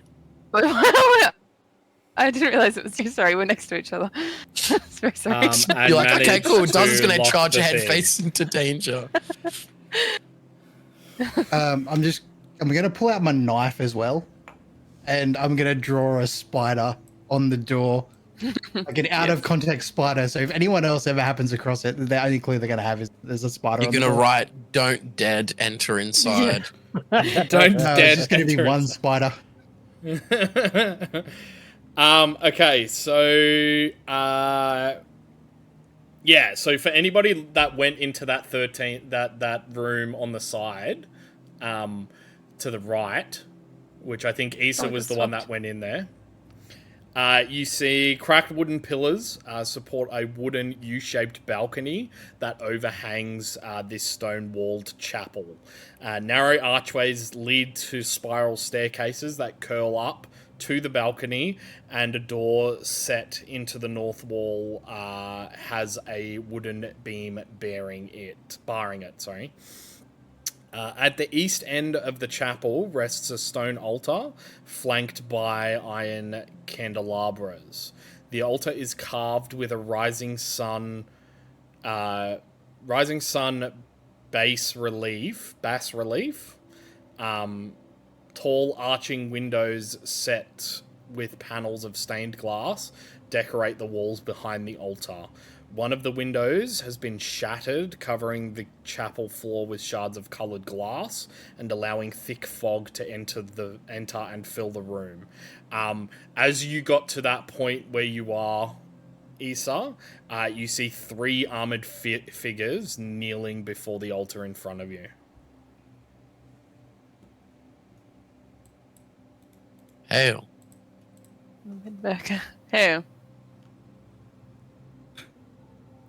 I didn't realize it was you. Sorry, we're next to each other. Very sorry. And You're like, okay, manage cool. Daz's to going to lock charge the your head thing. face into danger. I'm gonna pull out my knife as well, and I'm gonna draw a spider on the door, like an out of context spider. So if anyone else ever happens across it, the only clue they're gonna have is there's a spider. You're on the going to door. write, don't dead enter inside. Don't It's dead. just gonna be enter one inside. spider. Okay, so yeah, so for anybody that went into that that room on the side, to the right, which I think Issa was the one that went in there. You see cracked wooden pillars support a wooden U-shaped balcony that overhangs this stone-walled chapel. Narrow archways lead to spiral staircases that curl up to the balcony, and a door set into the north wall has a wooden beam barring it. At the east end of the chapel rests a stone altar, flanked by iron candelabras. The altar is carved with a rising sun bas relief. Tall arching windows set with panels of stained glass decorate the walls behind the altar. One of the windows has been shattered, covering the chapel floor with shards of coloured glass and allowing thick fog to enter and fill the room. As you got to that point where you are, Issa, you see 3 armoured figures kneeling before the altar in front of you. Hail. Back. Hey,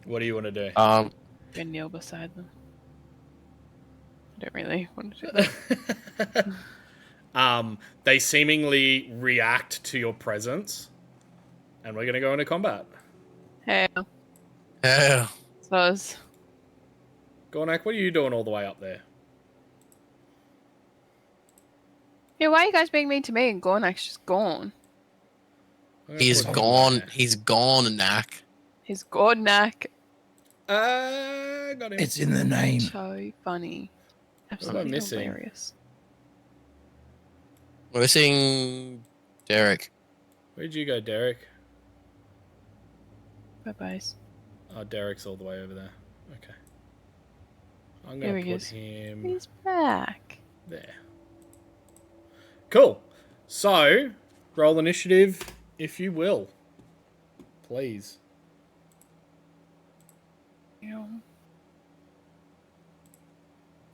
What do you want to do? go kneel beside them. I don't really want to do that. They seemingly react to your presence, and we're going to go into combat. Hey, Hail. Soz. Gornak, what are you doing all the way up there? Yeah, why are you guys being mean to me? And Gornak's just gone. He's gone. He's gone, Knack. He's Gornak. Got him. It's in the name. So funny. Absolutely missing? hilarious. We're missing Derek. Where'd you go, Derek? Bye byes. Oh, Derek's all the way over there. Okay. I'm There going he to put is. him He's back. there. Cool. So, roll initiative, if you will. Please.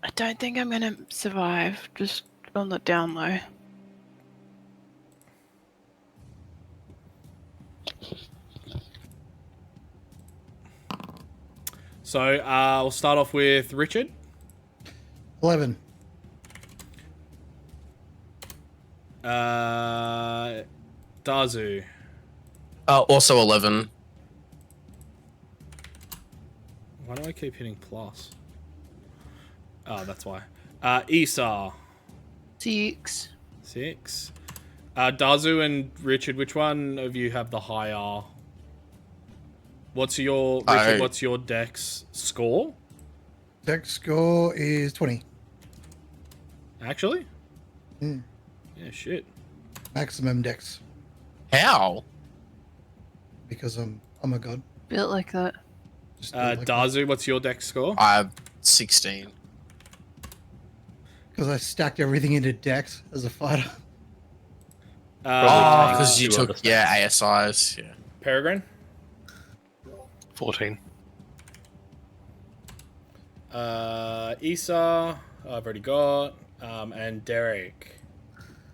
I don't think I'm gonna survive. Just on the down low. So, we'll start off with Richard. 11. Dazu. Also 11. Why do I keep hitting plus? Oh, that's why. Esau. 6. 6. Dazu and Richard, which one of you have the higher? What's your Richard? What's your dex score? Dex score is 20. Actually? Hmm. Yeah, shit. Maximum dex. How? Because I'm a god. Built like that. Just do it like that. Dazu, what's your dex score? I have 16. Because I stacked everything into dex as a fighter. Because you two took, other ASIs. Yeah. Peregrine? 14. Issa, I've already got. And Derek.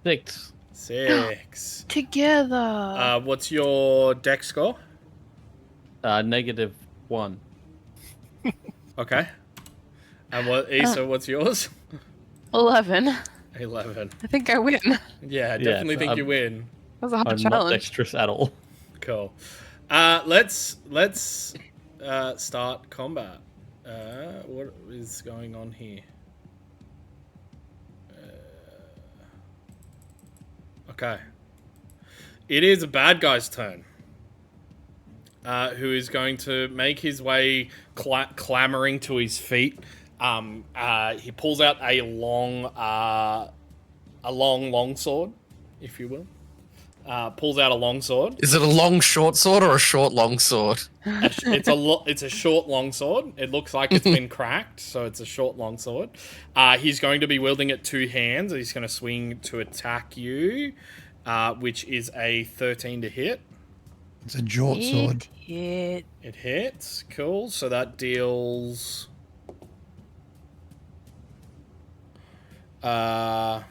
6. 6. Together. What's your dex score? -1. Okay. And Issa, what's yours? 11. 11. I think I win. That Yeah, I definitely think you win. was a hard I'm not challenge. dexterous at all. Cool. Let's start combat. What is going on here? Okay. It is a bad guy's turn. Who is going to make his way clamoring to his feet. He pulls out a long sword, if you will. Pulls out a long sword. Is it a long short sword or a short long sword? It's a short long sword. It looks like it's been cracked, so it's a short long sword. He's going to be wielding it 2 hands. He's going to swing to attack you, which is a 13 to hit. It's a jort sword. Hit. It hits. Cool. So that deals 19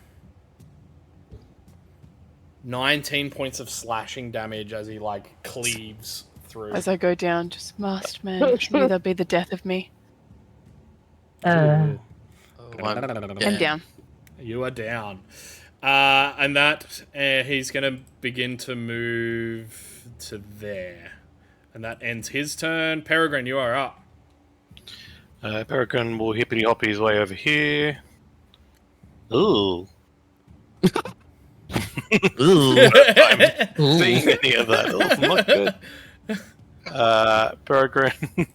points of slashing damage as he cleaves through. As I go down, just masked man, may that be the death of me. Ooh. I'm down. You are down. And that he's going to begin to move to there. And that ends his turn. Peregrine, you are up. Peregrine will hippity hop his way over here. Ooh. Ooh. Seeing any of that. Oh, not good. Peregrine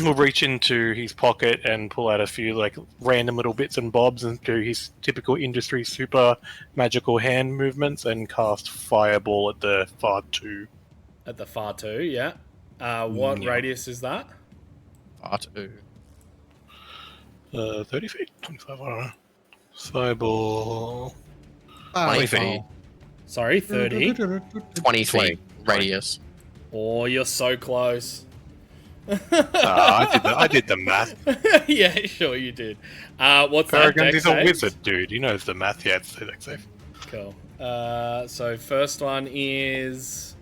will reach into his pocket and pull out a few random little bits and bobs and do his typical industry super magical hand movements and cast Fireball at the far 2. At the far 2, yeah. What Yeah. radius is that? R2. 30 feet, 25. I don't know. Fireball. 20 feet. Sorry, 30. 20 feet radius. Oh, you're so close. I did the math. Yeah, sure you did. What's that? Peregrine, Dex he's a saves? wizard, dude. He knows the math. Yeah, it's the dex save. Cool. So first one is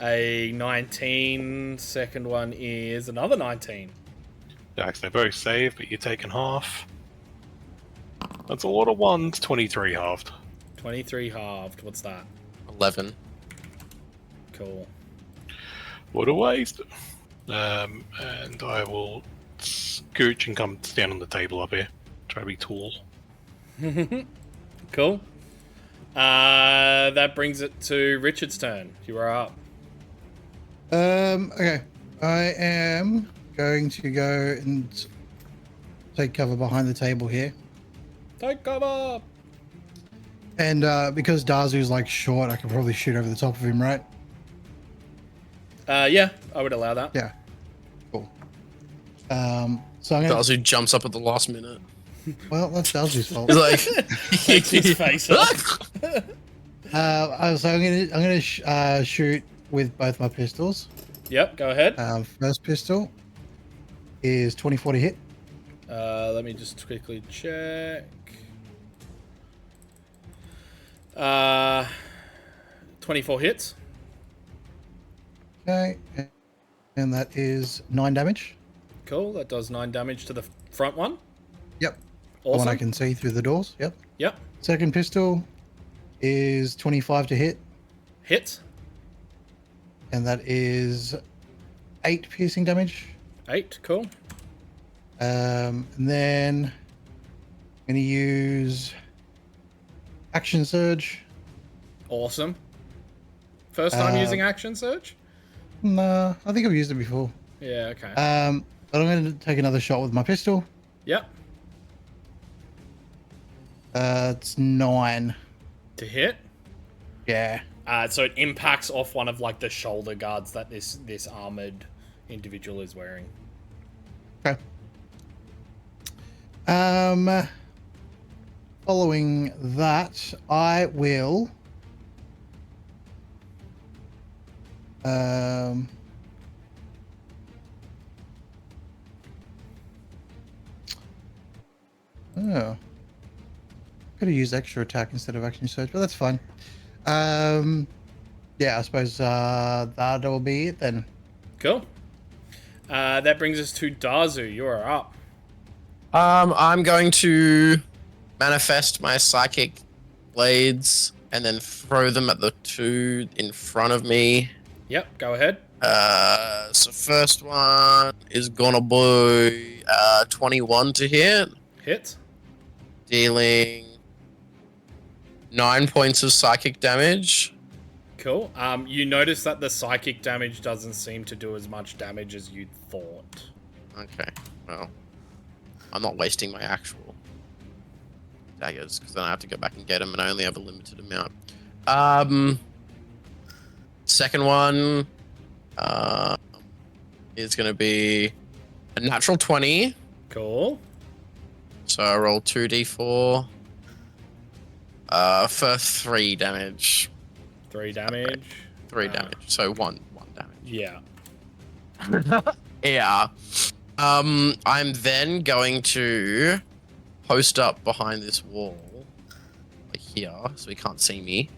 a 19. Second one is another 19. Dax, they both save, but you're taking half. That's a lot of ones. 23 halved. 23 halved. What's that? 11. Cool. What a waste. And I will scooch and come stand on the table up here. Try to be tall. Cool. That brings it to Richard's turn. You are up. Okay. I am going to go and take cover behind the table here. Take cover. And because Darzu's like short, I can probably shoot over the top of him, right? Yeah, I would allow that. Yeah. Cool. So I'm gonna. Darzu jumps up at the last minute. Well, that's Darzu's fault. He's like, Takes his face off. So I'm gonna shoot with both my pistols. Yep, go ahead. First pistol is 24 to hit. Let me just quickly check. 24 hits. Okay, and that is 9 damage. Cool, that does 9 damage to the front one. Yep. The Awesome. one I can see through the doors. Yep. Yep. Second pistol is 25 to hit, Hit. and that is 8 piercing damage. 8, cool. And then I'm going to use Action Surge. Awesome. First time using Action Surge? Nah, I think I've used it before. Yeah, okay. But I'm going to take another shot with my pistol. Yep. It's 9. To hit. Yeah. So it impacts off one of like the shoulder guards that this armored individual is wearing. Okay. Following that, I will. Oh. Could have used extra attack instead of action surge, but that's fine. Yeah, I suppose that'll be it then. Cool. That brings us to Darzu. You are up. I'm going to manifest my psychic blades and then throw them at the two in front of me. Yep, go ahead. So first one is gonna be 21 to hit, Hit. dealing 9 points of psychic damage. Cool. You notice that the psychic damage doesn't seem to do as much damage as you'd thought. Okay, well, I'm not wasting my actual daggers because then I have to go back and get them, and I only have a limited amount. Second one is going to be a natural 20. Cool. So I roll 2d4 for 3 damage. 3 damage. 3 damage. So one damage. Yeah. Yeah. I'm then going to post up behind this wall, like here, so he can't see me.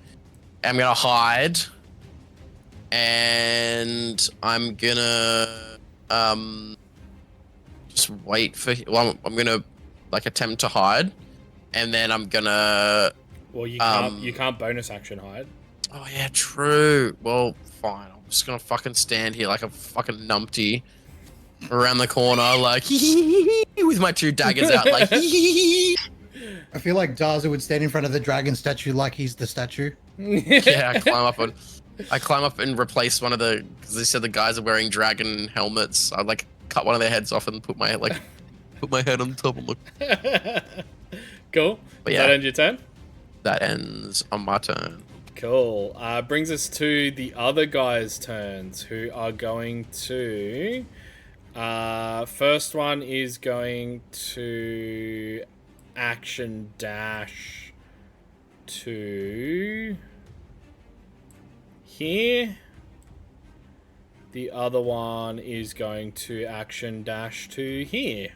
I'm gonna hide, and I'm gonna just wait for. Well, I'm gonna like attempt to hide, and then I'm gonna. Well, you can't bonus action hide. Oh yeah, true. Well, fine. I'm just gonna fucking stand here like a fucking numpty around the corner, like with my 2 daggers out, like. I feel like Darza would stand in front of the dragon statue like he's the statue. Yeah, I climb up and replace one of the, because they said the guys are wearing dragon helmets. I like cut one of their heads off and put my head on top and look. Cool. But Does yeah. that end your turn? That ends on my turn. Cool. Brings us to the other guys' turns, who are going to... first one is going to action dash to here. The other one is going to action dash to here.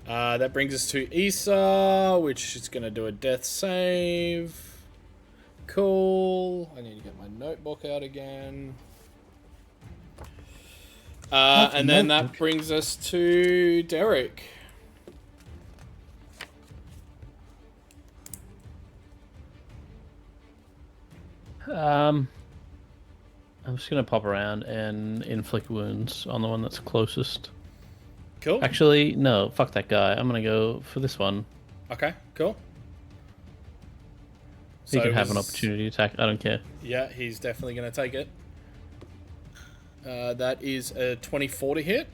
That brings us to Issa, which is going to do a death save. Cool. I need to get my notebook out again. And then that brings us to Derek. I'm just gonna pop around and inflict wounds on the one that's closest. Cool. Actually, no, fuck that guy. I'm gonna go for this one. Okay, cool. He can have an opportunity attack. I don't care. Yeah, he's definitely going to take it. That is a 24 to hit.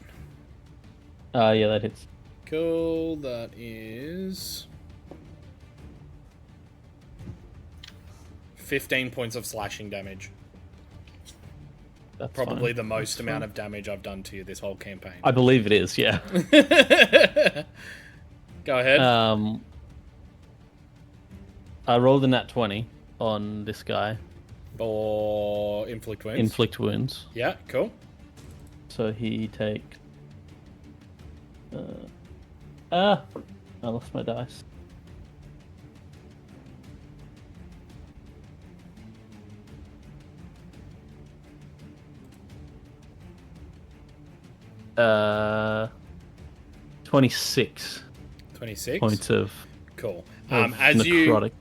Yeah, that hits. Cool. That is 15 points of slashing damage. That's Probably fine. the most amount of damage I've done to you this whole campaign. I believe it is, yeah. Go ahead. I rolled a nat 20 on this guy. Or inflict wounds. Inflict wounds. Yeah, cool. So he take... I lost my dice. Uh, 26 26 points of cool. necrotic.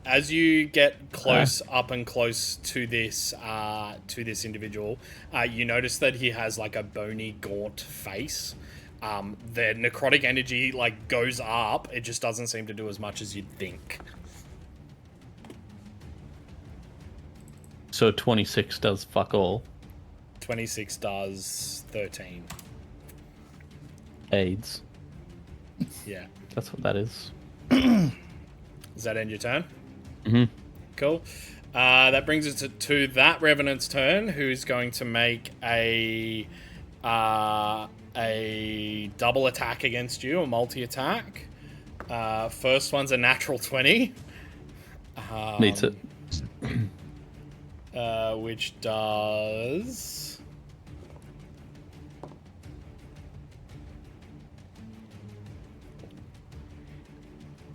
As you get close up and close to this individual, you notice that he has like a bony, gaunt face. The necrotic energy like goes up. It just doesn't seem to do as much as you'd think. So 26 does fuck all. 26 does 13. AIDS. Yeah. That's what that is. Does that end your turn? Mm-hmm. Cool. That brings us to that Revenant's turn, who's going to make a double attack against you, a multi-attack. First one's a natural 20. Needs it. Which does...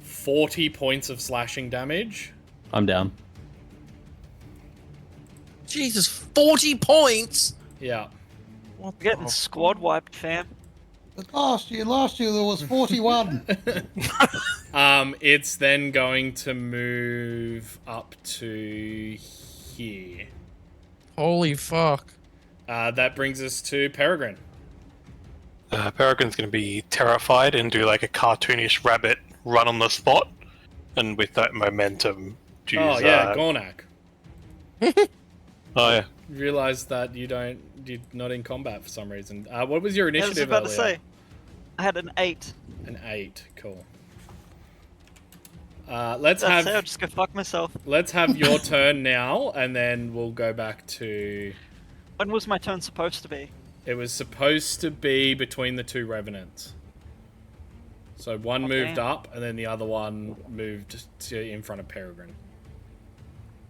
40 points of slashing damage. I'm down. Jesus, 40 points? Yeah. We're getting squad wiped, fam. But last year there was 41. It's then going to move up to here. Holy fuck. That brings us to Peregrine. Peregrine's going to be terrified and do like a cartoonish rabbit run on the spot, and with that momentum, use, Gornak. Oh yeah. Realized that you're not in combat for some reason. What was your I was initiative about to earlier? say, I had an 8. An 8. Cool. I'll just go fuck myself. Let's have your turn now, and then we'll go back to. When was my turn supposed to be? It was supposed to be between the two Revenants. So one moved up, and then the other one moved to in front of Peregrine.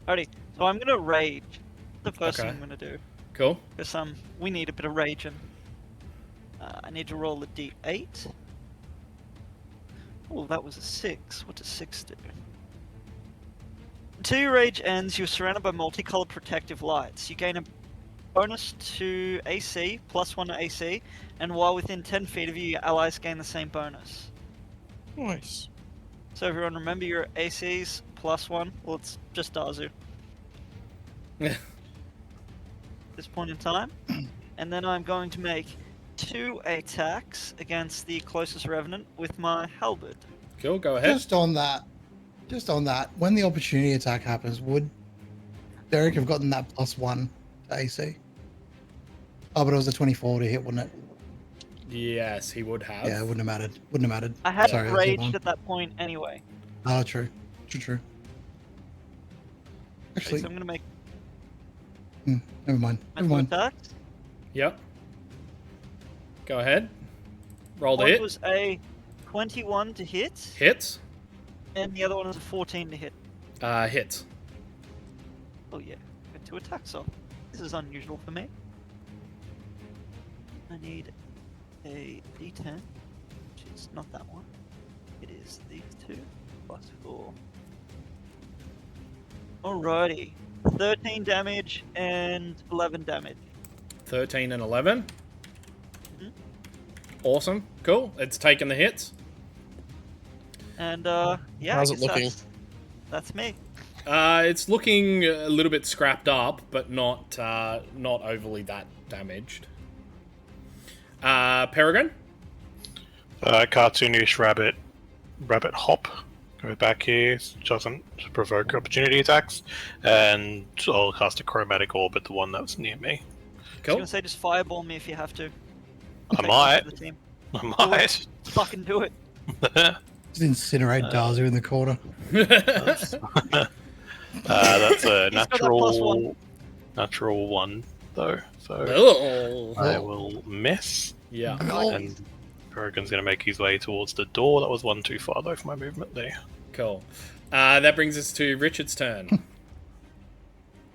Alrighty, so I'm gonna rage. The first thing Okay. I'm gonna do. Cool. Because we need a bit of raging. I need to roll a d8. Oh, that was a 6. What does 6 do? Until your rage ends, you're surrounded by multicolored protective lights. You gain a bonus to AC, +1 to AC, and while within 10 feet of you, your allies gain the same bonus. Nice. So everyone remember your ACs +1? Well, it's just Dazu. This point in time. And then I'm going to make 2 attacks against the closest Revenant with my halberd. Cool, go ahead. Just on that, when the opportunity attack happens, would Derek have gotten that +1 to AC? Oh, but it was a 24 to hit, wouldn't it? Yes, he would have. Yeah, it wouldn't have mattered. I had Sorry, raged at that point anyway. Oh, true. Actually, so I'm gonna make never mind. my Never two mind. attacks. Yep. Go ahead. Roll the One hit. was a 21 to hit, Hits. and the other one was a 14 to hit. Hits. Oh yeah, got 2 attacks off. This is unusual for me. I need a D10, which is not that one. It is these 2 plus 4. Alrighty, 13 damage and 11 damage. 13 and 11. Mhm. Awesome. Cool. It's taken the hits. And yeah, How's I it guess looking? that's me. It's looking a little bit scrapped up, but not overly that damaged. Peregrine? Cartoonish rabbit hop. Go back here. Doesn't provoke opportunity attacks. And I'll cast a chromatic orb at the one that's near me. I was Cool. gonna say just fireball me if you have to. I Take one might. for the team. I might. Fucking do it. Just incinerate Dazu in the corner. That's a He's got that +1. natural one though. So Oh. I will miss. Yeah. And Peregrine's going to make his way towards the door. That was one too far though for my movement there. Cool. That brings us to Richard's turn.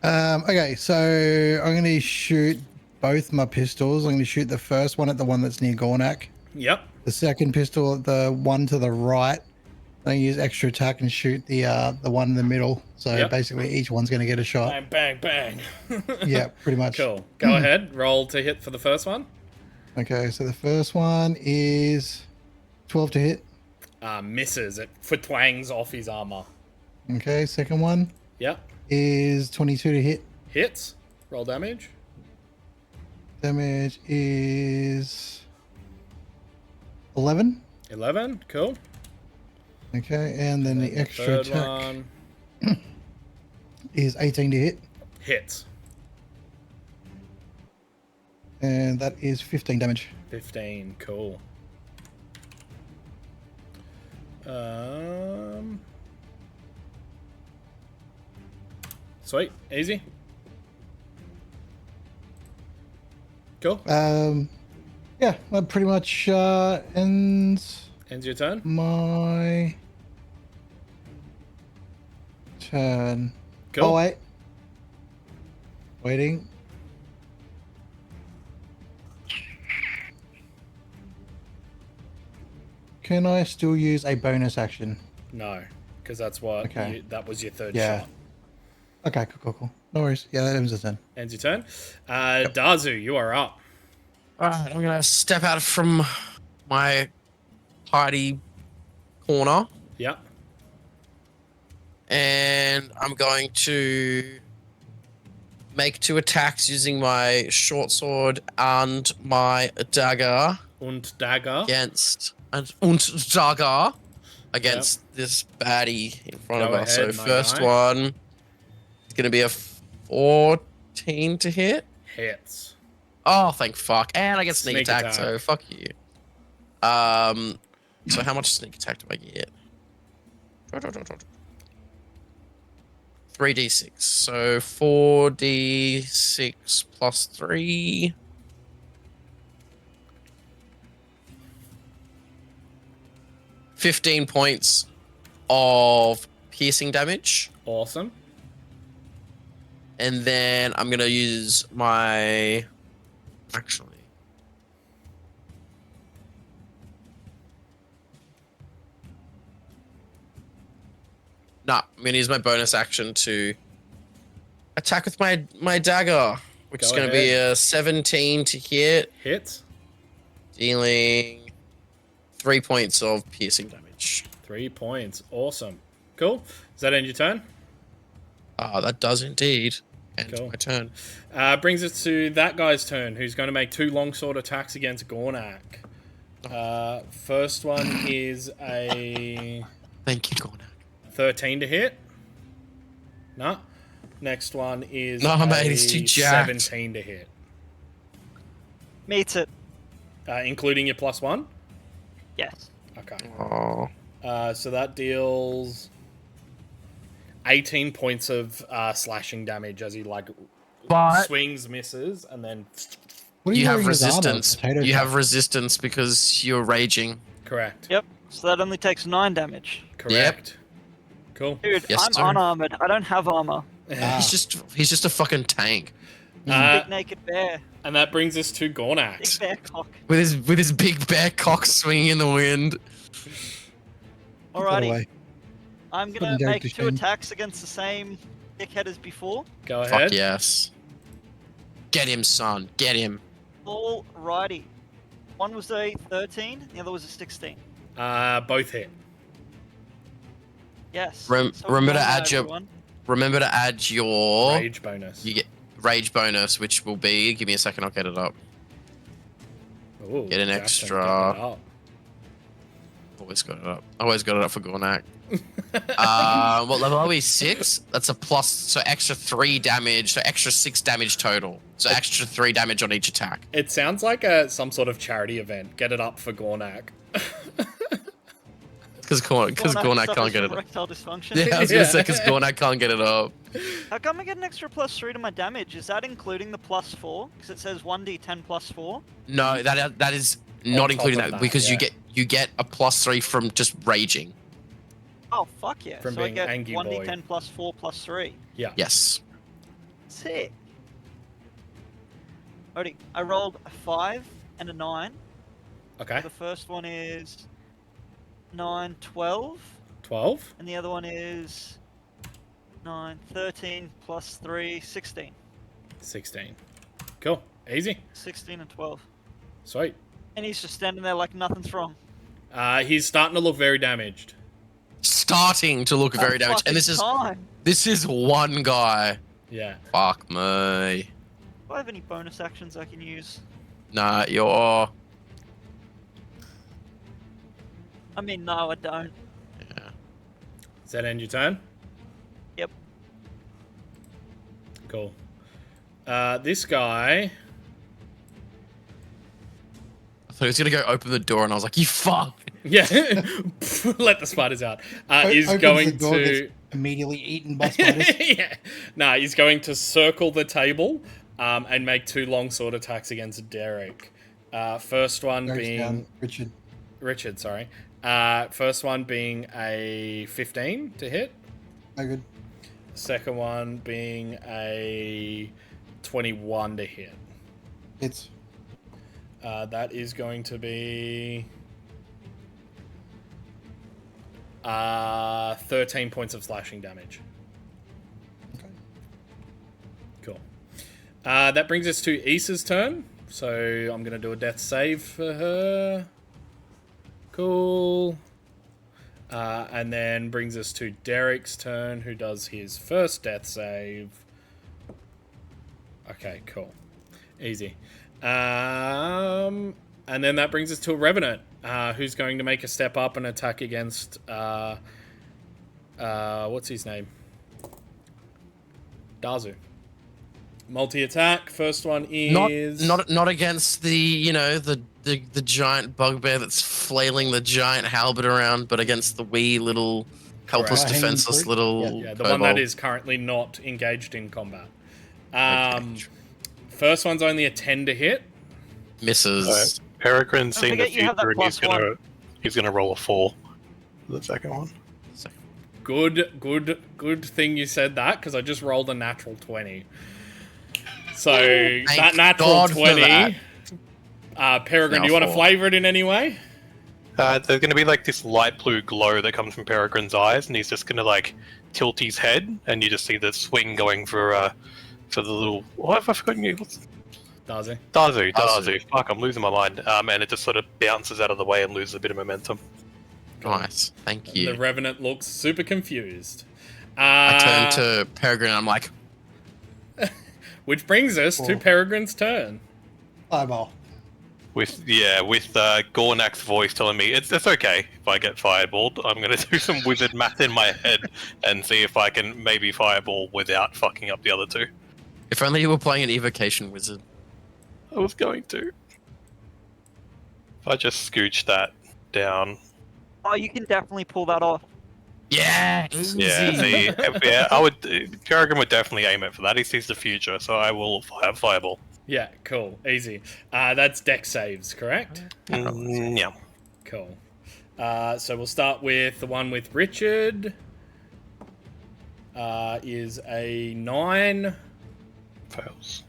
Okay, so I'm going to shoot both my pistols. I'm going to shoot the first one at the one that's near Gornak. Yep. The second pistol at the one to the right. I use extra attack and shoot the one in the middle. So Yep. basically each one's going to get a shot. Bang, bang, bang. Yeah, pretty much. Cool. Go ahead. Roll to hit for the first one. Okay, so the first one is 12 to hit. Misses. It twangs off his armor. Okay, second one Yep. is 22 to hit. Hits. Roll damage. Damage is 11. 11. Cool. Okay, and then the extra Third attack one. is 18 to hit. Hits. And that is 15 damage. 15. Cool. Sweet. Easy. Cool. Yeah, that pretty much ends Ends your turn. my turn. Cool. Oh, wait. Waiting. Can I still use a bonus action? No, because that's what Okay. that was your third Yeah. shot. Okay, cool. No worries. Yeah, that ends the turn. Ends your turn. Dazu, you are up. Alright, I'm gonna step out from my tidy corner Yep. and I'm going to make 2 attacks using my short sword and my dagger Und dagger. against this baddie in front Go of us. So ahead, my first guy. one is gonna be a 14 to hit. Hits. Oh, thank fuck. And I get sneak Sneak attack, attack. so fuck you. So how much sneak attack do I get? 3d6. So 4d6 plus 3. $15 points of piercing damage. Awesome. And then I'm gonna use my I'm gonna use my bonus action to attack with my dagger, which is Go gonna be a 17 to hit, Hits. dealing 3 points of piercing damage. 3 points. Awesome. Cool. Does that end your turn? That does indeed end Cool. my turn. Brings us to that guy's turn, who's going to make 2 longsword attacks against Gornak. First one is a Thank you, Gornak. 13 to hit. No. Next one is No, a mate, he's too jacked. 17 to hit. Meets it. Including your +1? Yes. Okay. Oh, So that deals 18 points of slashing damage as he like But swings, misses, and then What are you have wearing as armor? resistance. Potato You have chip? resistance because you're raging. correct. Yep. So that only takes 9 damage. Correct. Cool. Dude, Yes, I'm sir. unarmored. I don't have armor. Ah. He's just a fucking tank Big naked bear. And that brings us to Big Gornak. bear cock. with his big bear cock swinging in the wind. Put that Alrighty. away. I'm Put gonna him down make to 2 shame. attacks against the same dickhead as before. Go Fuck ahead. yes. Get him, son. Get him. Alrighty. One was a 13, the other was a 16. Both hit. Yes. So Remember to well, add your everyone. remember to add your Rage bonus. you get rage bonus, which will be. Give me a second. I'll get it up. Ooh, Get an Jackson, extra- get it up. Always got it up. Always got it up for Gornak. What level are we? 6? That's a plus. So extra 3 damage. So extra 6 damage total. So extra 3 damage on each attack. It sounds like some sort of charity event. Get it up for Gornak. Because Gornak can't suffers get it from up. erectile dysfunction. Yeah, I was gonna Yeah. say because Gornak can't get it up. How come I get an extra +3 to my damage? Is that including the +4? Because it says 1d10 +4. No, that is On not top including of that, that, because yeah. you get a +3 from just raging. Oh, fuck yeah. From so I being get Angie 1d10 +4 +3. Yeah. Yes. Sick. Alrighty, I rolled a 5 and a 9. Okay. The first one is 9, 12. 12. And the other one is 9, 13 plus 3, 16. 16. Cool. Easy. 16 and 12. Sweet. And he's just standing there like nothing's wrong. He's starting to look very damaged. Starting to look very damaged, and this is one guy. Yeah. Fuck me. Do I have any bonus actions I can use? Nah, you're. I mean, no, I don't. Yeah. Does that end your turn? Yep. Cool. This guy. I thought he was gonna go open the door, and I was like, "You fuck!" Yeah. Let the spiders out. Is Opens going the door, to. gets immediately eaten by spiders. Yeah. Nah, he's going to circle the table and make 2 longsword attacks against Derek. First one Goes being. down, Richard. Richard, sorry. First one being a 15 to hit. No good. Second one being a 21 to hit. It's That is going to be 13 points of slashing damage. okay. Cool. That brings us to Issa's turn. So I'm going to do a death save for her. Cool. And then brings us to Derek's turn, who does his first death save. Okay, cool. Easy. And then that brings us to a Revenant, who's going to make a step up and attack against... what's his name? Dazu. Multi-attack. First one is... Not against the the giant bugbear that's flailing the giant halberd around, but against the wee little helpless, Correct. defenseless Hanging little. Yeah, the one that is currently not engaged in combat. First one's only a 10 to hit. Misses. Peregrine's Don't seen the forget you have future, that and +1. he's gonna roll a 4 for the second one. Good thing you said that, because I just rolled a natural 20. So Thank that natural God for 20. that. Peregrine, Now do you want to 4. flavor it in any way? There's going to be like this light blue glow that comes from Peregrine's eyes, and he's just going to like tilt his head, and you just see the swing going for the little. What have I forgotten? Dazu. Dazu. Fuck, I'm losing my mind. And it just sort of bounces out of the way and loses a bit of momentum. Nice. Thank you. The Revenant looks super confused. I turn to Peregrine and I'm like, Which brings us to Oh. Peregrine's turn. Fireball. With Gornak's voice telling me it's okay if I get fireballed. I'm gonna do some wizard math in my head and see if I can maybe fireball without fucking up the other 2. if only you were playing an evocation wizard. I was going to. If I just scooch that down. Oh, you can definitely pull that off. Yeah, easy. Yeah, see, yeah, I would. Peregrine would definitely aim it for that. He sees the future, so I will have Fireball. Yeah, cool. Easy. That's deck saves, correct? Yeah. Cool. So we'll start with the one with Richard. Is a 9. Fails.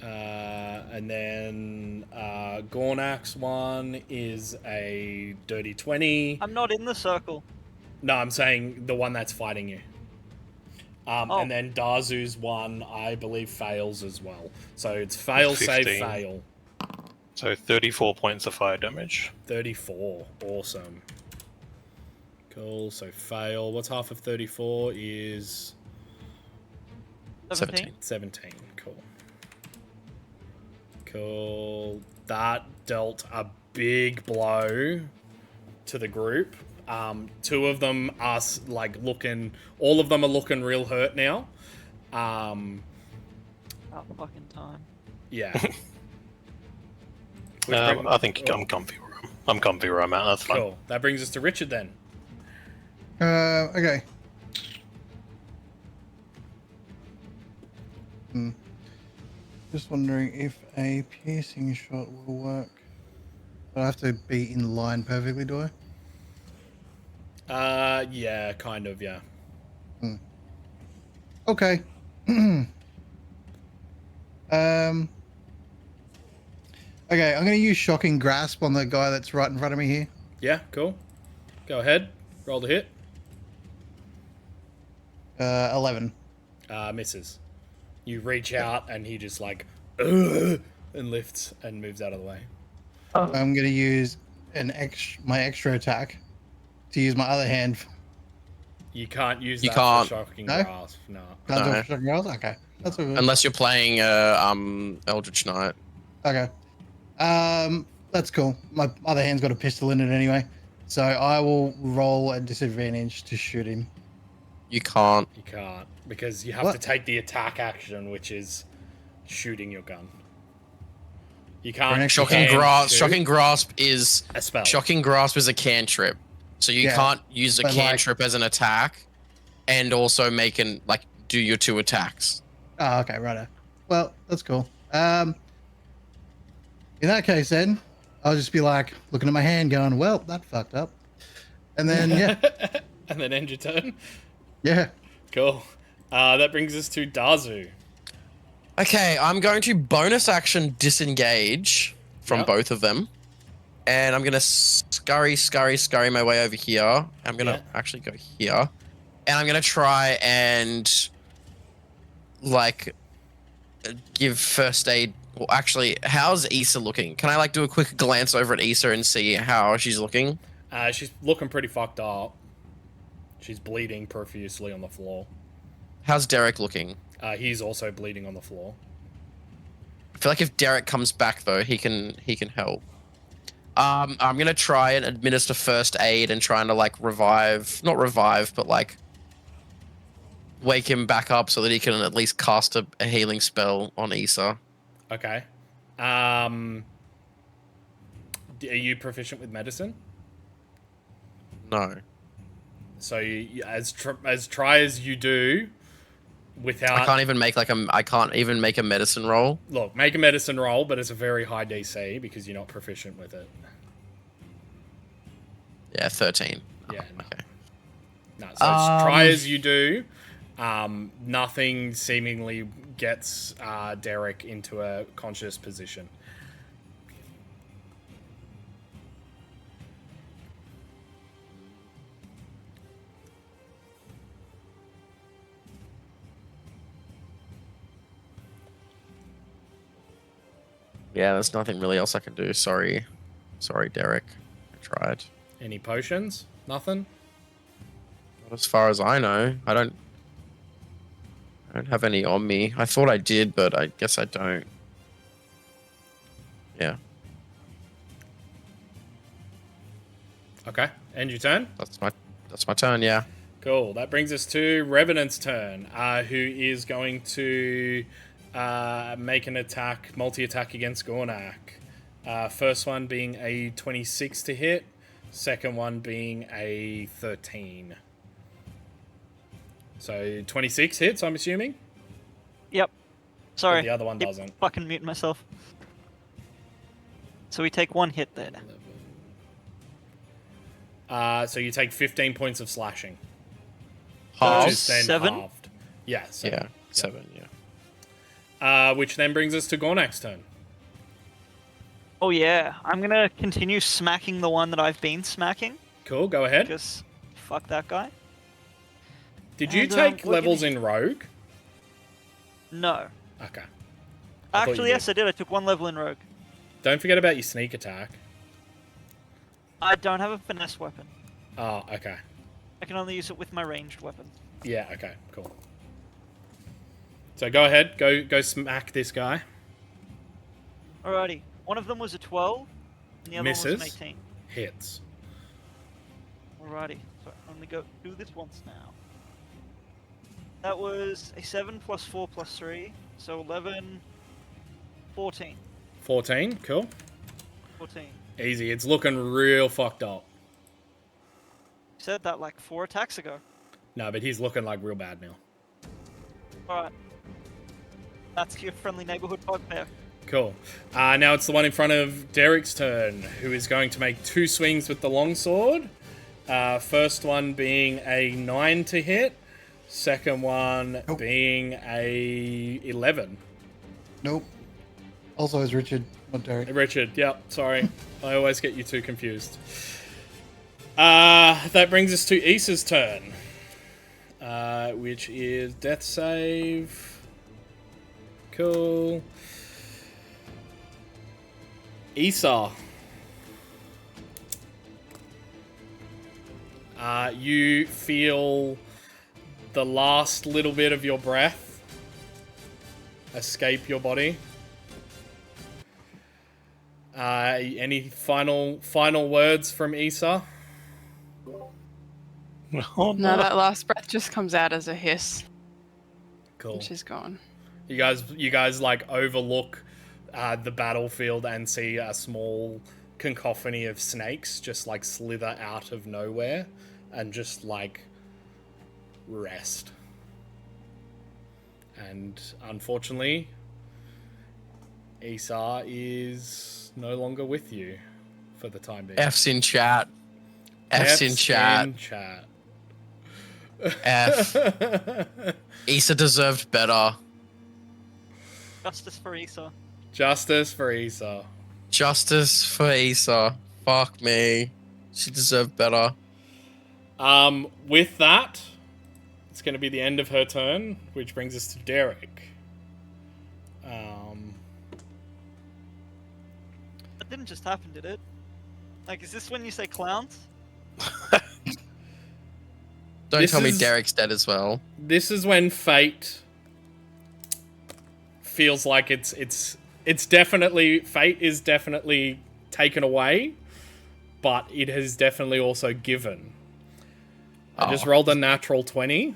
And then Gornak's one is a dirty 20. I'm not in the circle. No, I'm saying the one that's fighting you. Oh. And then Darzu's one, I believe, fails as well. So it's fail, save, 15. fail. So 34 points of fire damage. 34. Awesome. Cool. So fail. What's half of 34 is 17. 17. Cool. Cool. That dealt a big blow to the group. 2 of them are like looking. All of them are looking real hurt now. About fucking time. Yeah. I think I'm comfy. I'm comfy where I'm at. That's fine. Cool. That brings us to Richard then. Okay. Just wondering if a piercing shot will work. I have to be in line perfectly, do I? Yeah, kind of, yeah. Okay. Okay, I'm gonna use Shocking Grasp on the guy that's right in front of me here. Yeah, cool. Go ahead. Roll the hit. 11. Misses. You reach out and he just like and lifts and moves out of the way. I'm gonna use my extra attack to use my other hand. You can't use You that can't. for shocking No? grasp. No. Can't do No. it for Shocking Grasp? Okay, that's all good. Unless you're playing Eldritch Knight. Okay. That's cool. My other hand's got a pistol in it anyway. So I will roll at disadvantage to shoot him. You can't. You can't because you have What? to take the attack action, which is shooting your gun. You can't. Shocking can grasp. shoot Shocking grasp is a spell. shocking grasp is a cantrip, so you Yeah, can't use a but, like- cantrip as an attack, and also do your 2 attacks. Oh, okay, righto. Well, that's cool. In that case, then I'll just be like looking at my hand, going, "Well, that fucked up," and then yeah, And then end your turn. yeah. Cool. That brings us to Darzu. Okay, I'm going to bonus action disengage from Yep. both of them, and I'm gonna scurry my way over here. I'm gonna actually go here, and I'm gonna try and give first aid. Well, actually, how's Issa looking? Can I do a quick glance over at Issa and see how she's looking? She's looking pretty fucked up. She's bleeding profusely on the floor. How's Derek looking? He's also bleeding on the floor. I feel like if Derek comes back though, he can help. I'm gonna try and administer first aid and trying to not revive, but wake him back up so that he can at least cast a healing spell on Issa. Okay. Are you proficient with medicine? No. So as try as you do, without I can't even make a medicine roll. look, make a medicine roll, but it's a very high DC because you're not proficient with it. Yeah, 13. Yeah. Okay. No, so try as you do. Nothing seemingly gets Derek into a conscious position. Yeah, there's nothing really else I can do. Sorry, Derek. I tried. Any potions? Nothing? Not as far as I know. I don't have any on me. I thought I did, but I guess I don't. Yeah, Okay. End your turn. that's my turn. Yeah. Cool. That brings us to Revenant's turn, who is going to make an attack, multi-attack against Gornak. First one being a 26 to hit, second one being a 13. So 26 hits, I'm assuming? Yep. But Sorry. the other one Keep doesn't. fucking mute myself. So we take 1 hit there. So you take 15 points of slashing. Half. Which is then 7? halved. Yeah, 7. Yeah, 7. Yeah. Which then brings us to Gornak's turn. Oh yeah, I'm gonna continue smacking the one that I've been smacking. Cool, go ahead. Because fuck that guy. Did you And, take we're levels gonna- in Rogue? No. Okay. I thought you Actually, did. yes, I did. I took 1 level in Rogue. Don't forget about your sneak attack. I don't have a finesse weapon. Oh, okay. I can only use it with my ranged weapon. Yeah, okay, cool. So go ahead, go smack this guy. Alrighty. One of them was a 12, and the other one was an Misses. 18. Hits. Alrighty. So I'm gonna go do this once now. That was a 7 plus 4 plus 3, so 11, 14. 14, cool. 14. Easy, it's looking real fucked up. Said that like 4 attacks ago. No, but he's looking like real bad now. Alright. That's your friendly neighborhood bugbear. Cool. Now it's the one in front of Derek's turn, who is going to make 2 swings with the longsword. First one being a 9 to hit. Second one Nope. being a 11. Nope. Also, is Richard, not Derek. Richard, yep, sorry. I always get you two confused. That brings us to Issa's turn, which is death save. Cool. Issa. You feel the last little bit of your breath escape your body. Any final words from Issa? Oh, No, that last breath just comes out as a hiss. Cool. And she's gone. You guys like overlook the battlefield and see a small cacophony of snakes just like slither out of nowhere and just like rest. And unfortunately, Issa is no longer with you for the time being. F's in chat. F's in chat. F. Issa deserved better. Justice for Issa. Justice for Issa. Justice for Issa. Fuck me. She deserved better. With that, it's going to be the end of her turn, which brings us to Derek. That didn't just happen, did it? Like, is this when you say clowns? Don't This tell me is- Derek's dead as well. This is when fate feels like it's definitely fate is definitely taken away, but it has definitely also given. I just rolled a natural 20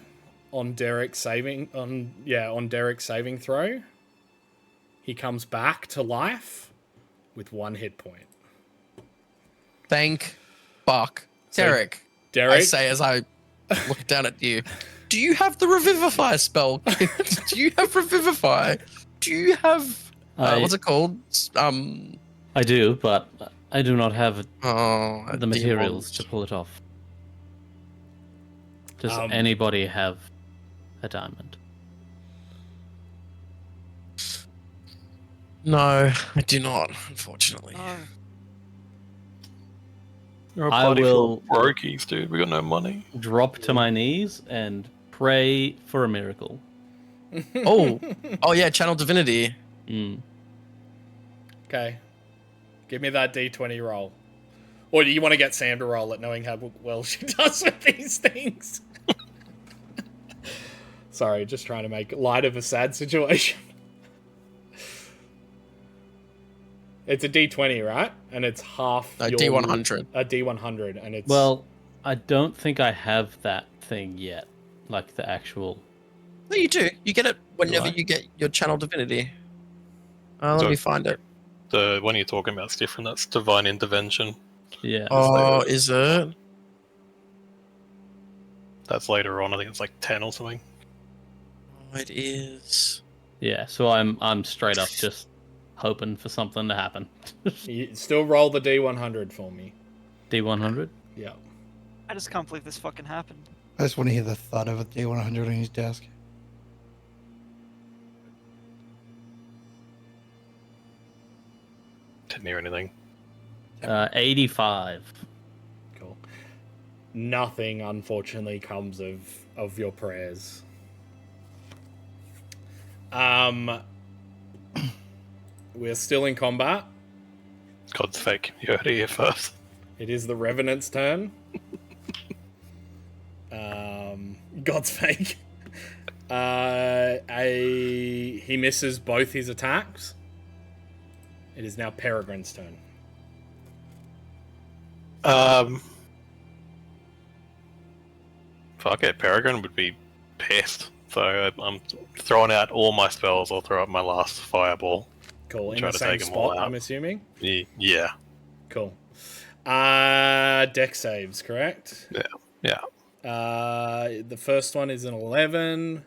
on Derek's saving throw. He comes back to life with 1 hit point. Thank fuck. So, Derek. Derek, I say as I look down at you. Do you have the Revivify spell? Do you have Revivify? Do you have what's it called? I do, but I do not have Oh, the materials to pull it off. Does Um, anybody have a diamond? No, I do not, unfortunately. Oh. You're a I party full will- of brokies, dude. We got no money. Drop to my knees and pray for a miracle. Oh yeah, Channel Divinity. Mm. okay. Give me that D20 roll. Or do you want to get Sam to roll it, knowing how well she does with these things? Sorry, just trying to make light of a sad situation. It's a D20, right? And it's half No, your... D100. A D100, and it's... Well, I don't think I have that thing yet. Like the actual. No, you do. You get it whenever Right. you get your Channel Divinity. Let So- me find it. The one you're talking about is different. That's divine intervention. Yeah. Oh, is it? That's later on. I think it's like 10 or something. It is. Yeah, so I'm straight up just hoping for something to happen. You still roll the D100 for me. D100. Yeah. I just can't believe this fucking happened. I just want to hear the thud of a D100 on his desk. Didn't hear anything. 85. Cool. Nothing, unfortunately, comes of your prayers. We're still in combat. God's fake. You heard it here first. It is the Revenant's turn. God's fake. He misses both his attacks. It is now Peregrine's turn. Fuck it. Peregrine would be pissed. So I'm throwing out all my spells. I'll throw out my last fireball. Cool. In Try the to same take 'em all spot, out. I'm assuming. Yeah. Cool. Deck saves, correct? Yeah. The first one is an 11.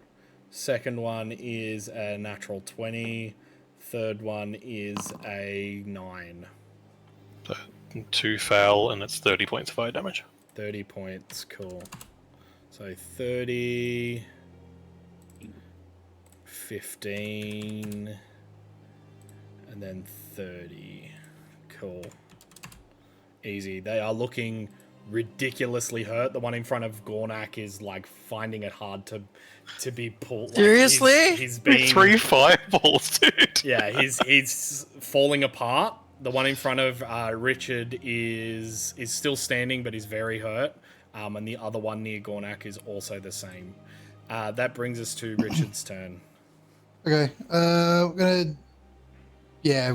Second one is a natural 20. Third one is a 9. So 2 fail, and it's 30 points of fire damage. 30 points, cool. So 30, 15, and then 30. Cool. Easy. They are looking ridiculously hurt. The one in front of Gornak is like finding it hard to be pulled. Like, Seriously? he's being 3 fireballs, dude. yeah. He's falling apart. The one in front of Richard is still standing, but he's very hurt. And the other one near Gornak is also the same. That brings us to Richard's turn. Okay, I'm gonna,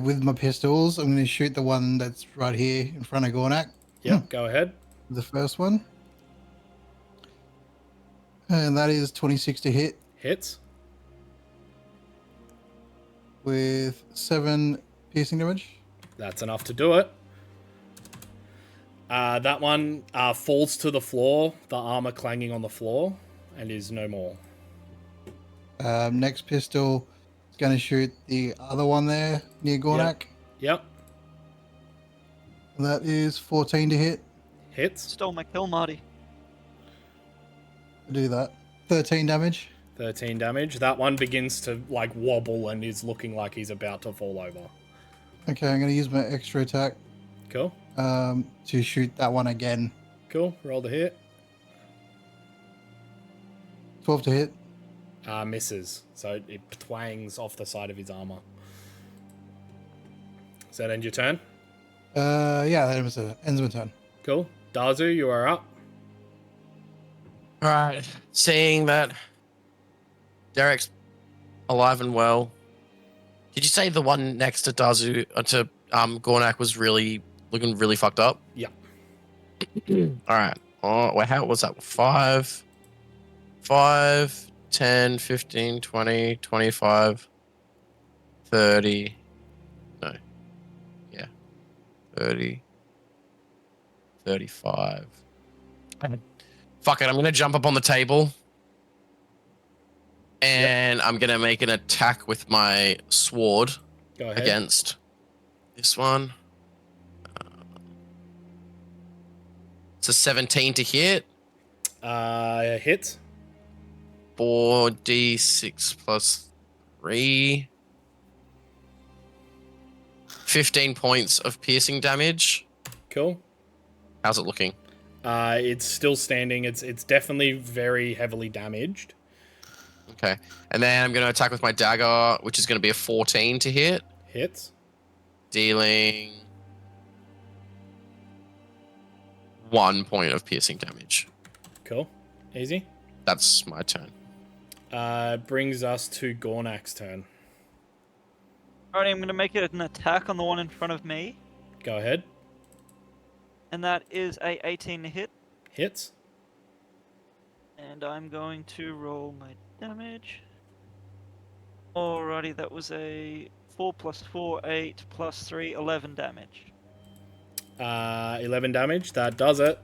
with my pistols, I'm gonna shoot the one that's right here in front of Gornak. Yep, go ahead. The first one, and that is 26 to hit Hits. with 7 piercing damage. That's enough to do it. That one falls to the floor, the armor clanging on the floor, and is no more. Next pistol is gonna shoot the other one there near Gornak. Yep. And that is 14 to hit. Hits. Stole my kill, Marty. I'll do that. 13 damage. 13 damage. That one begins to like wobble and is looking like he's about to fall over. Okay, I'm gonna use my extra attack Cool. to shoot that one again. Cool. Roll the hit. 12 to hit. Misses. So it twangs off the side of his armor. Does that end your turn? Yeah, that was ends my turn. Cool. Dazu, you are up. Alright. Seeing that Derek's alive and well. Did you say the one next to Dazu to Gornak was really looking really fucked up? Yeah. Alright. Oh, wait, how was that? 5, 10, 15, 20, 25, 30. No. Yeah. 30. 35. Fuck it, I'm gonna jump up on the table. And I'm gonna make an attack with my sword Go ahead. against this one. It's a 17 to hit. Hit. 4d6 plus 3. 15 points of piercing damage. Cool. How's it looking? It's still standing. It's definitely very heavily damaged. Okay. And then I'm going to attack with my dagger, which is going to be a 14 to hit. Hits. Dealing 1 point of piercing damage. Cool. Easy. That's my turn. Brings us to Gornak's turn. Alrighty, I'm gonna make it an attack on the one in front of me, Go ahead. and that is a 18 to hit. Hits. And I'm going to roll my damage. Alrighty, that was a 4 plus 4, 8 plus 3, 11 damage. 11 damage. That does it.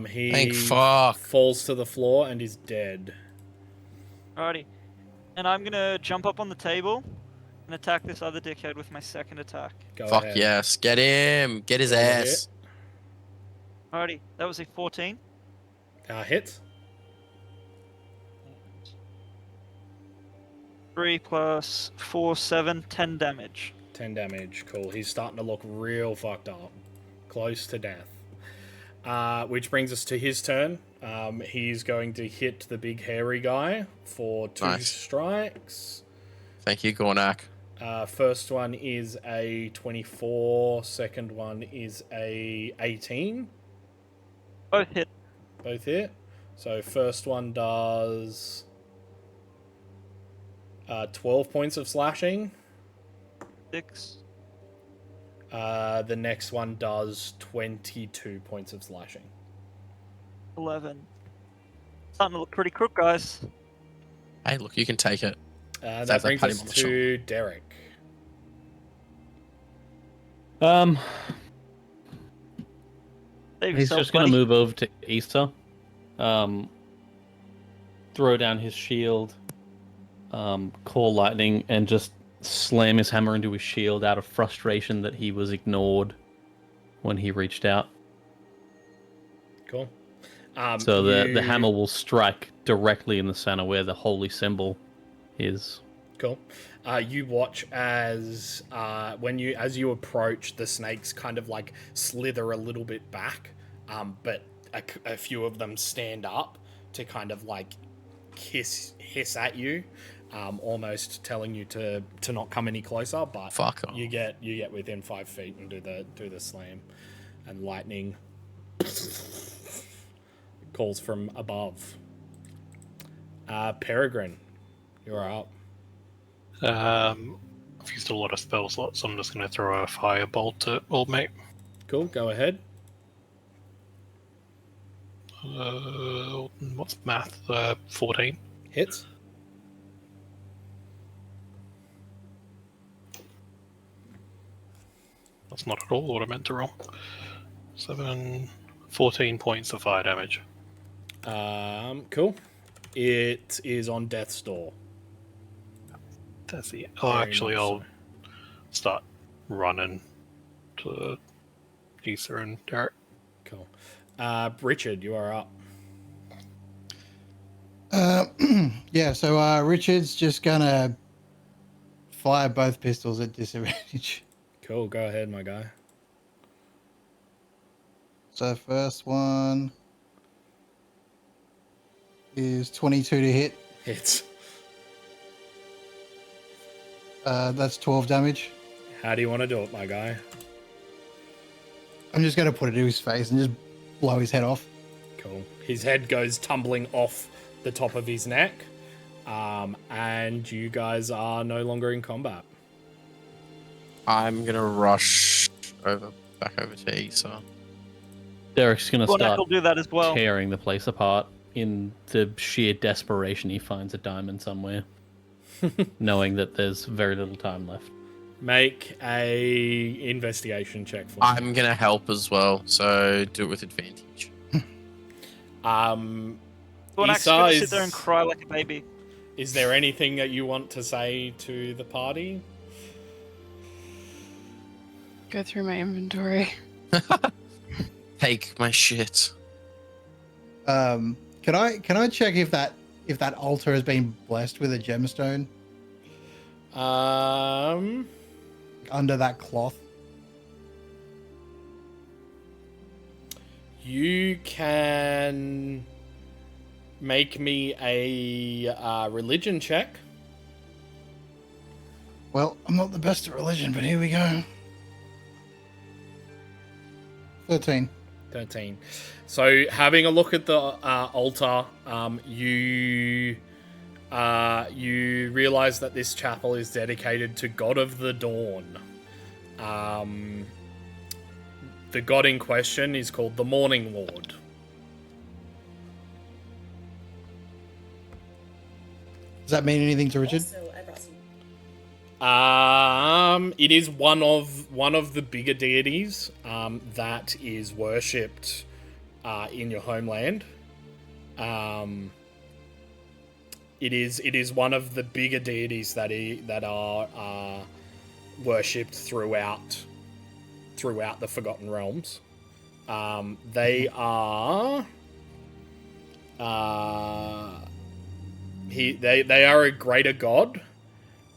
He Thank fuck. falls to the floor and is dead. Alrighty. And I'm gonna jump up on the table and attack this other dickhead with my second attack. Go Fuck ahead. yes. Get him. Get his Roll a ass. Alrighty, that was a 14. Hits. 3 plus 4, 7, 10 damage. 10 damage. Cool. He's starting to look real fucked up. Close to death. Which brings us to his turn. He's going to hit the big hairy guy for 2 Nice. strikes. Thank you, Gornak. First one is a 24. Second one is a 18. Both hit. Both hit. So first one does 12 points of slashing. 6. The next one does 22 points of slashing. 11. Starting to look pretty crook, guys. Hey, look, you can take it. That Sounds like brings patty us on the to Derek. Save He's yourself, just going to buddy. move over to Easter, throw down his shield, call lightning, and just slam his hammer into his shield out of frustration that he was ignored when he reached out. Cool. So the hammer will strike directly in the center where the holy symbol is. Cool. You watch as as you approach, the snakes kind of like slither a little bit back, but a few of them stand up to kind of like hiss at you, almost telling you to not come any closer. But Fuck off. you get within 5 feet and do the slam, and lightning calls from above. Peregrine, you're up. I've used a lot of spell slots, so I'm just going to throw a firebolt at old mate. Cool, go ahead. What's math? 14. Hits. That's not at all what I meant to roll. 14 points of fire damage. Cool. It is on death's door. That's it. Oh, Very actually, nice. I'll start running to Ether and Derek. Cool. Richard, you are up. Yeah, so Richard's just gonna fire both pistols at disadvantage. Cool, go ahead, my guy. So first one is 22 to hit. Hits. That's 12 damage. How do you want to do it, my guy? I'm just gonna put it to his face and just blow his head off. Cool. His head goes tumbling off the top of his neck, and you guys are no longer in combat. I'm gonna rush back over to Issa. Derek's going to Gornak start will do that as well. tearing the place apart in the sheer desperation he finds a diamond somewhere, knowing that there's very little time left. Make a investigation check for me. I'm gonna help as well, so do it with advantage. Um, Gornak's Issa gonna is- sit there and cry like a baby. is there anything that you want to say to the party? Go through my inventory. Take my shit. Can I check if that altar has been blessed with a gemstone under that cloth? You can make me a religion check. Well, I'm not the best at religion, but here we go. 13. 13. So, having a look at the altar, you realize that this chapel is dedicated to God of the Dawn. The god in question is called the Morning Lord. Does that mean anything to Richard? Also, I brought some. It is one of the bigger deities that is worshipped in your homeland. It is one of the bigger deities that are worshipped throughout the Forgotten Realms. They are they are a greater god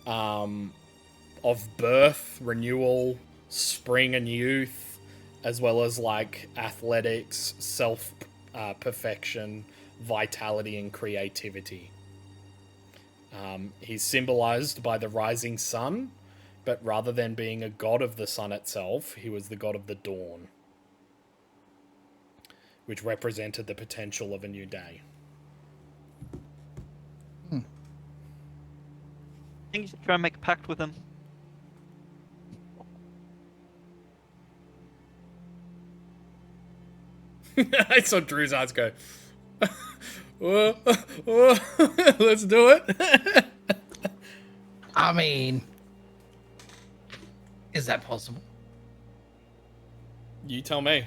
of birth, renewal, spring and youth, as well as like athletics, self perfection, vitality, and creativity. He's symbolized by the rising sun, but rather than being a god of the sun itself, he was the god of the dawn, which represented the potential of a new day. I think you should try and make a pact with him. I saw Drew's eyes go, let's do it. I mean, is that possible? You tell me.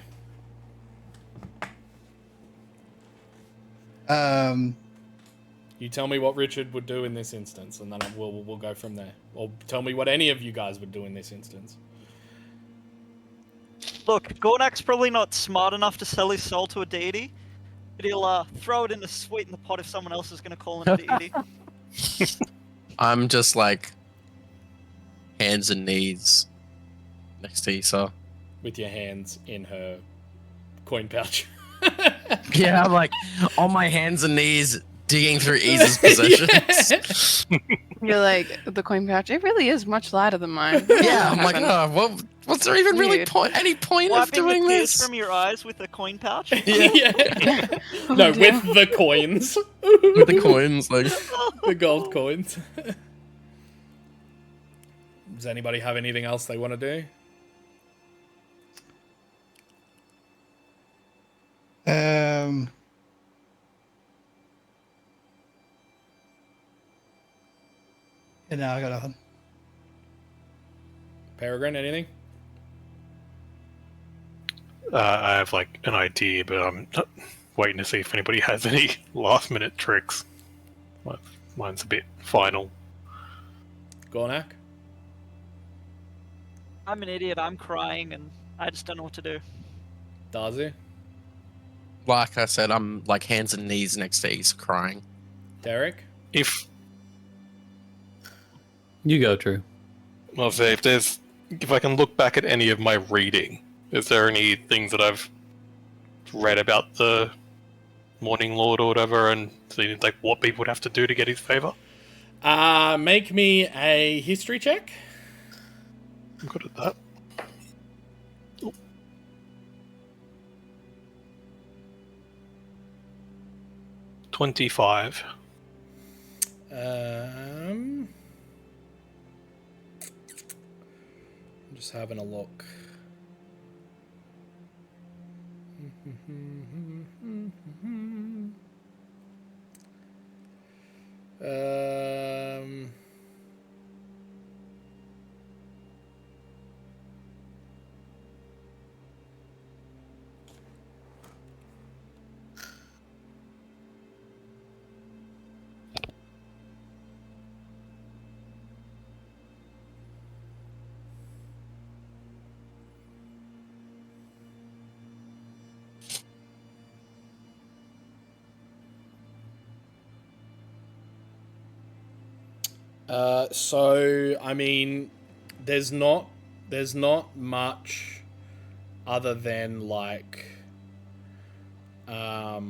You tell me what Richard would do in this instance, and then we'll go from there. Or tell me what any of you guys would do in this instance. Look, Gornak's probably not smart enough to sell his soul to a deity, but he'll throw it in the sweet in the pot if someone else is going to call him a deity. I'm just like hands and knees next to Issa. With your hands in her coin pouch. Yeah, I'm like on my hands and knees digging through Issa's possessions. You're like, the coin pouch, it really is much lighter than mine. Yeah, I'm like, oh, what's there even really Weird. any point of Wiping doing the tears this? from your eyes with a coin pouch. Yeah. Oh, No, dear. with the coins. With the coins, like The gold coins. Does anybody have anything else they want to do? No, I got nothing. Peregrine, anything? I have like an idea, but I'm waiting to see if anybody has any last minute tricks. Mine's a bit final. Gornak? I'm an idiot, I'm crying, and I just don't know what to do. Darzu? like I said, I'm like hands and knees next to Issa crying. Derek? If You go, Drew. I'll say if I can look back at any of my reading, is there any things that I've read about the Morning Lord or whatever, and seen like what people would have to do to get his favor? Make me a history check. I'm good at that. 25. I'm just having a look. So I mean, there's not much other than like, I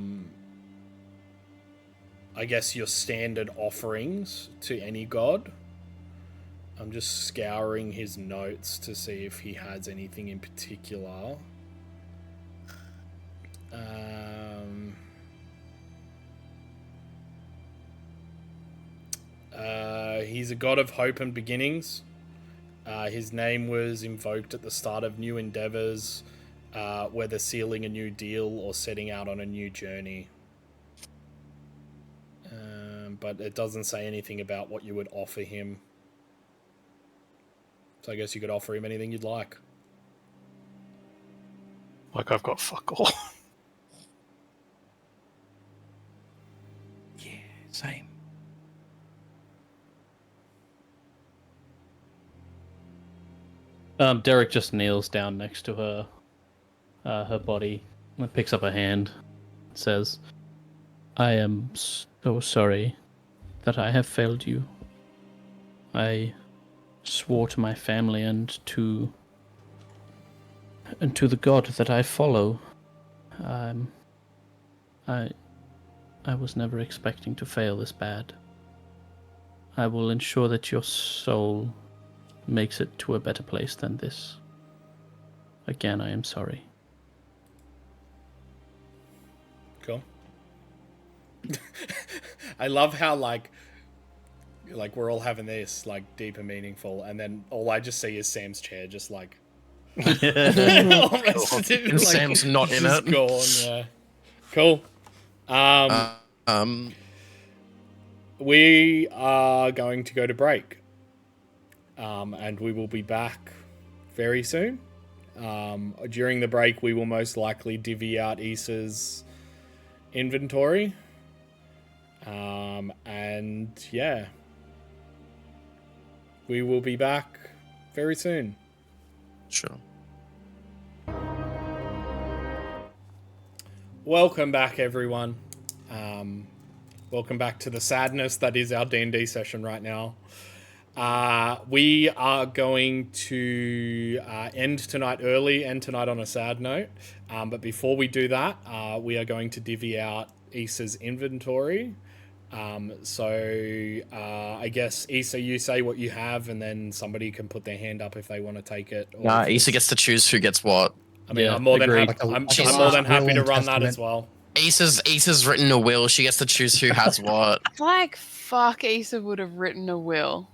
guess your standard offerings to any god. I'm just scouring his notes to see if he has anything in particular. He's a god of hope and beginnings. His name was invoked at the start of new endeavors, whether sealing a new deal or setting out on a new journey. But it doesn't say anything about what you would offer him. So I guess you could offer him anything you'd like. Like I've got fuck all. Derek just kneels down next to her body, and picks up a hand, and says, "I am so sorry that I have failed you. I swore to my family and to the god that I follow. I was never expecting to fail this bad. I will ensure that your soul makes it to a better place than this. Again, I am sorry." Cool. I love how like we're all having this like deep and meaningful, and then all I just see is Sam's chair, just like almost And Sam's not in just it. Gone. Yeah. Cool. We are going to go to break, and we will be back very soon. During the break, we will most likely divvy out Issa's inventory. And yeah, we will be back very soon. Sure. Welcome back, everyone. Welcome back to the sadness that is our D&D session right now. We are going to end tonight early and tonight on a sad note. But before we do that, we are going to divvy out Issa's inventory. So I guess, Issa, you say what you have, and then somebody can put their hand up if they want to take it. Or Nah, if Issa gets to choose who gets what. I mean, Yeah, I'm more than agreed. happy. I'm Like a more than happy will to and run that testament. as well. Issa's written a will. She gets to choose who has what. Like, fuck, Issa would have written a will.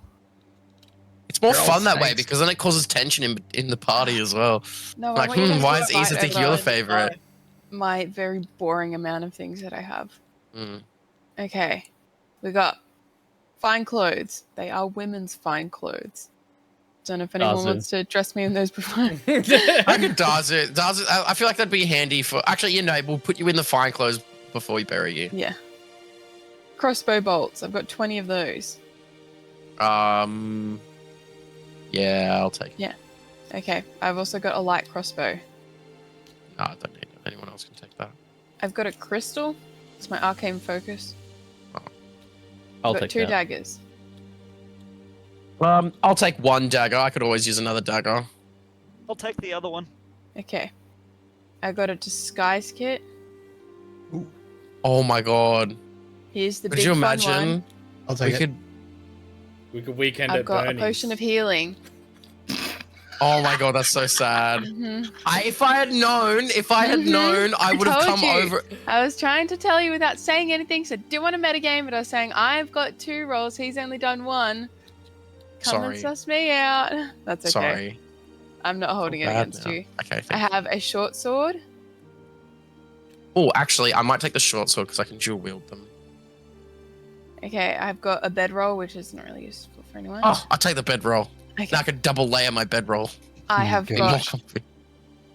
It's more They're all fun that way snakes. because then it causes tension in the party as well. No, Like, I want you guys why to is fight Issa think over you're the favorite? my very boring amount of things that I have. Mm. Okay, we got fine clothes. They are women's fine clothes. Don't know if anyone Dazu. wants to dress me in those before. I could Dazu. I feel like that'd be handy for. Actually, we'll put you in the fine clothes before we bury you. Yeah. Crossbow bolts. I've got 20 of those. Yeah, I'll take it. Yeah. Okay. I've also got a light crossbow. No, I don't need it. Anyone else can take that. I've got a crystal. It's my arcane focus. I'll I've got take 2 that. daggers. I'll take one dagger. I could always use another dagger. I'll take the other one. Okay. I got a disguise kit. Oh my god! Here's the Could big you fun imagine? one. I'll We take it. could. We could weekend I've at got Bernie's. a potion of healing. Oh my god, that's so sad. hmm If I had known, I would have told come you. over. I was trying to tell you without saying anything, so I didn't want to metagame, but I was saying I've got 2 rolls, he's only done 1. Come and Sorry. suss me out. That's okay. Sorry. I'm not holding it Bad against now. you. Okay. I have a short sword. Oh, actually, I might take the short sword because I can dual wield them. Okay, I've got a bedroll, which is not really useful for anyone. Oh, I'll take the bedroll. Okay. Now I could double layer my bedroll. I have Okay. More got comfy.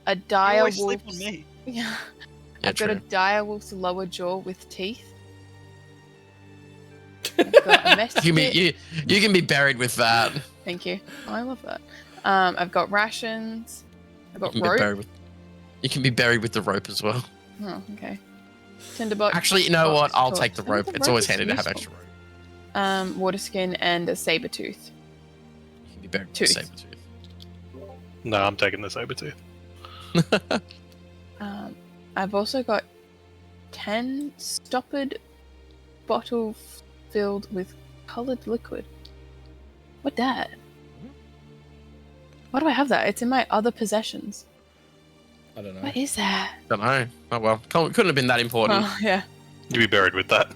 a You dire always wolf. sleep on me. Yeah. Yeah, I've got a true. dire wolf's lower jaw with teeth. I've got a mess You can kit. be you can be buried with that. Thank you. Oh, I love that. I've got rations. I've got rope. You can be buried with the rope as well. Oh, okay. Tinderbox. Actually, you know what? I'll torch. take the I think rope. the It's always is handy to have useful. extra rope. Water skin and a saber tooth. You can be buried with Tooth. a saber tooth. No, I'm taking the saber tooth. I've also got 10 stoppered bottles filled with colored liquid. What that? Why do I have that? It's in my other possessions. I don't know. What is that? Don't know. Oh well, couldn't have been that important. Oh, yeah. You'd be buried with that.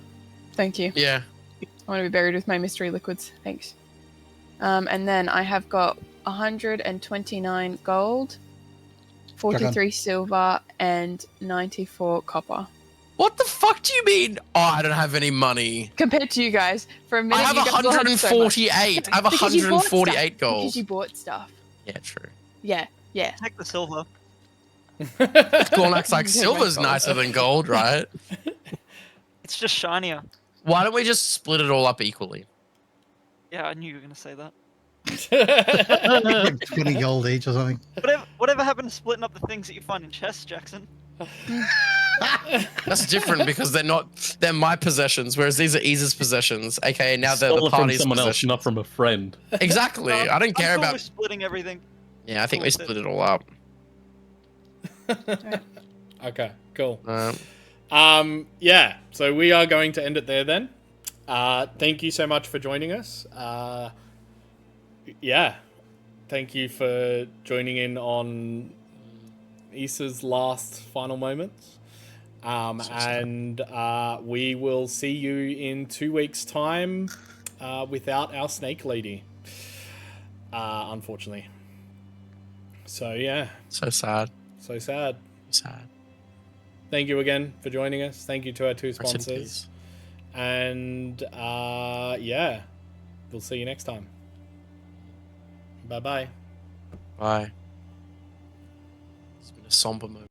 Thank you. Yeah. I want to be buried with my mystery liquids. Thanks. And then I have got 129 gold, 43 silver, and 94 copper. What the fuck do you mean? Oh, I don't have any money. Compared to you guys, for a minute, I have you guys will have so much. 148. I have Because you bought 148 stuff. gold. Because you bought stuff. Yeah, true. Yeah. Take the silver. Gornak's like, Take my silver's gold. nicer than gold, right? It's just shinier. Why don't we just split it all up equally? Yeah, I knew you were gonna say that. Like 20 gold each or something. Whatever happened to splitting up the things that you find in chests, Jackson? That's different because they're my possessions, whereas these are Isa's possessions. Okay, now they're Stole the it from party's someone else, possessions. not from a friend. Exactly. I don't care I'm cool about. with splitting everything. Yeah, I think cool we with it. split it all up. Okay, cool. Um, Yeah, so we are going to end it there then. Thank you so much for joining us. Yeah, thank you for joining in on Issa's last final moments. And we will see you in 2 weeks' time without our snake lady, unfortunately. So, yeah. so sad. So sad. Sad. Thank you again for joining us. Thank you to our two Rest in sponsors. peace. And yeah, we'll see you next time. Bye-bye. Bye. It's been a somber moment.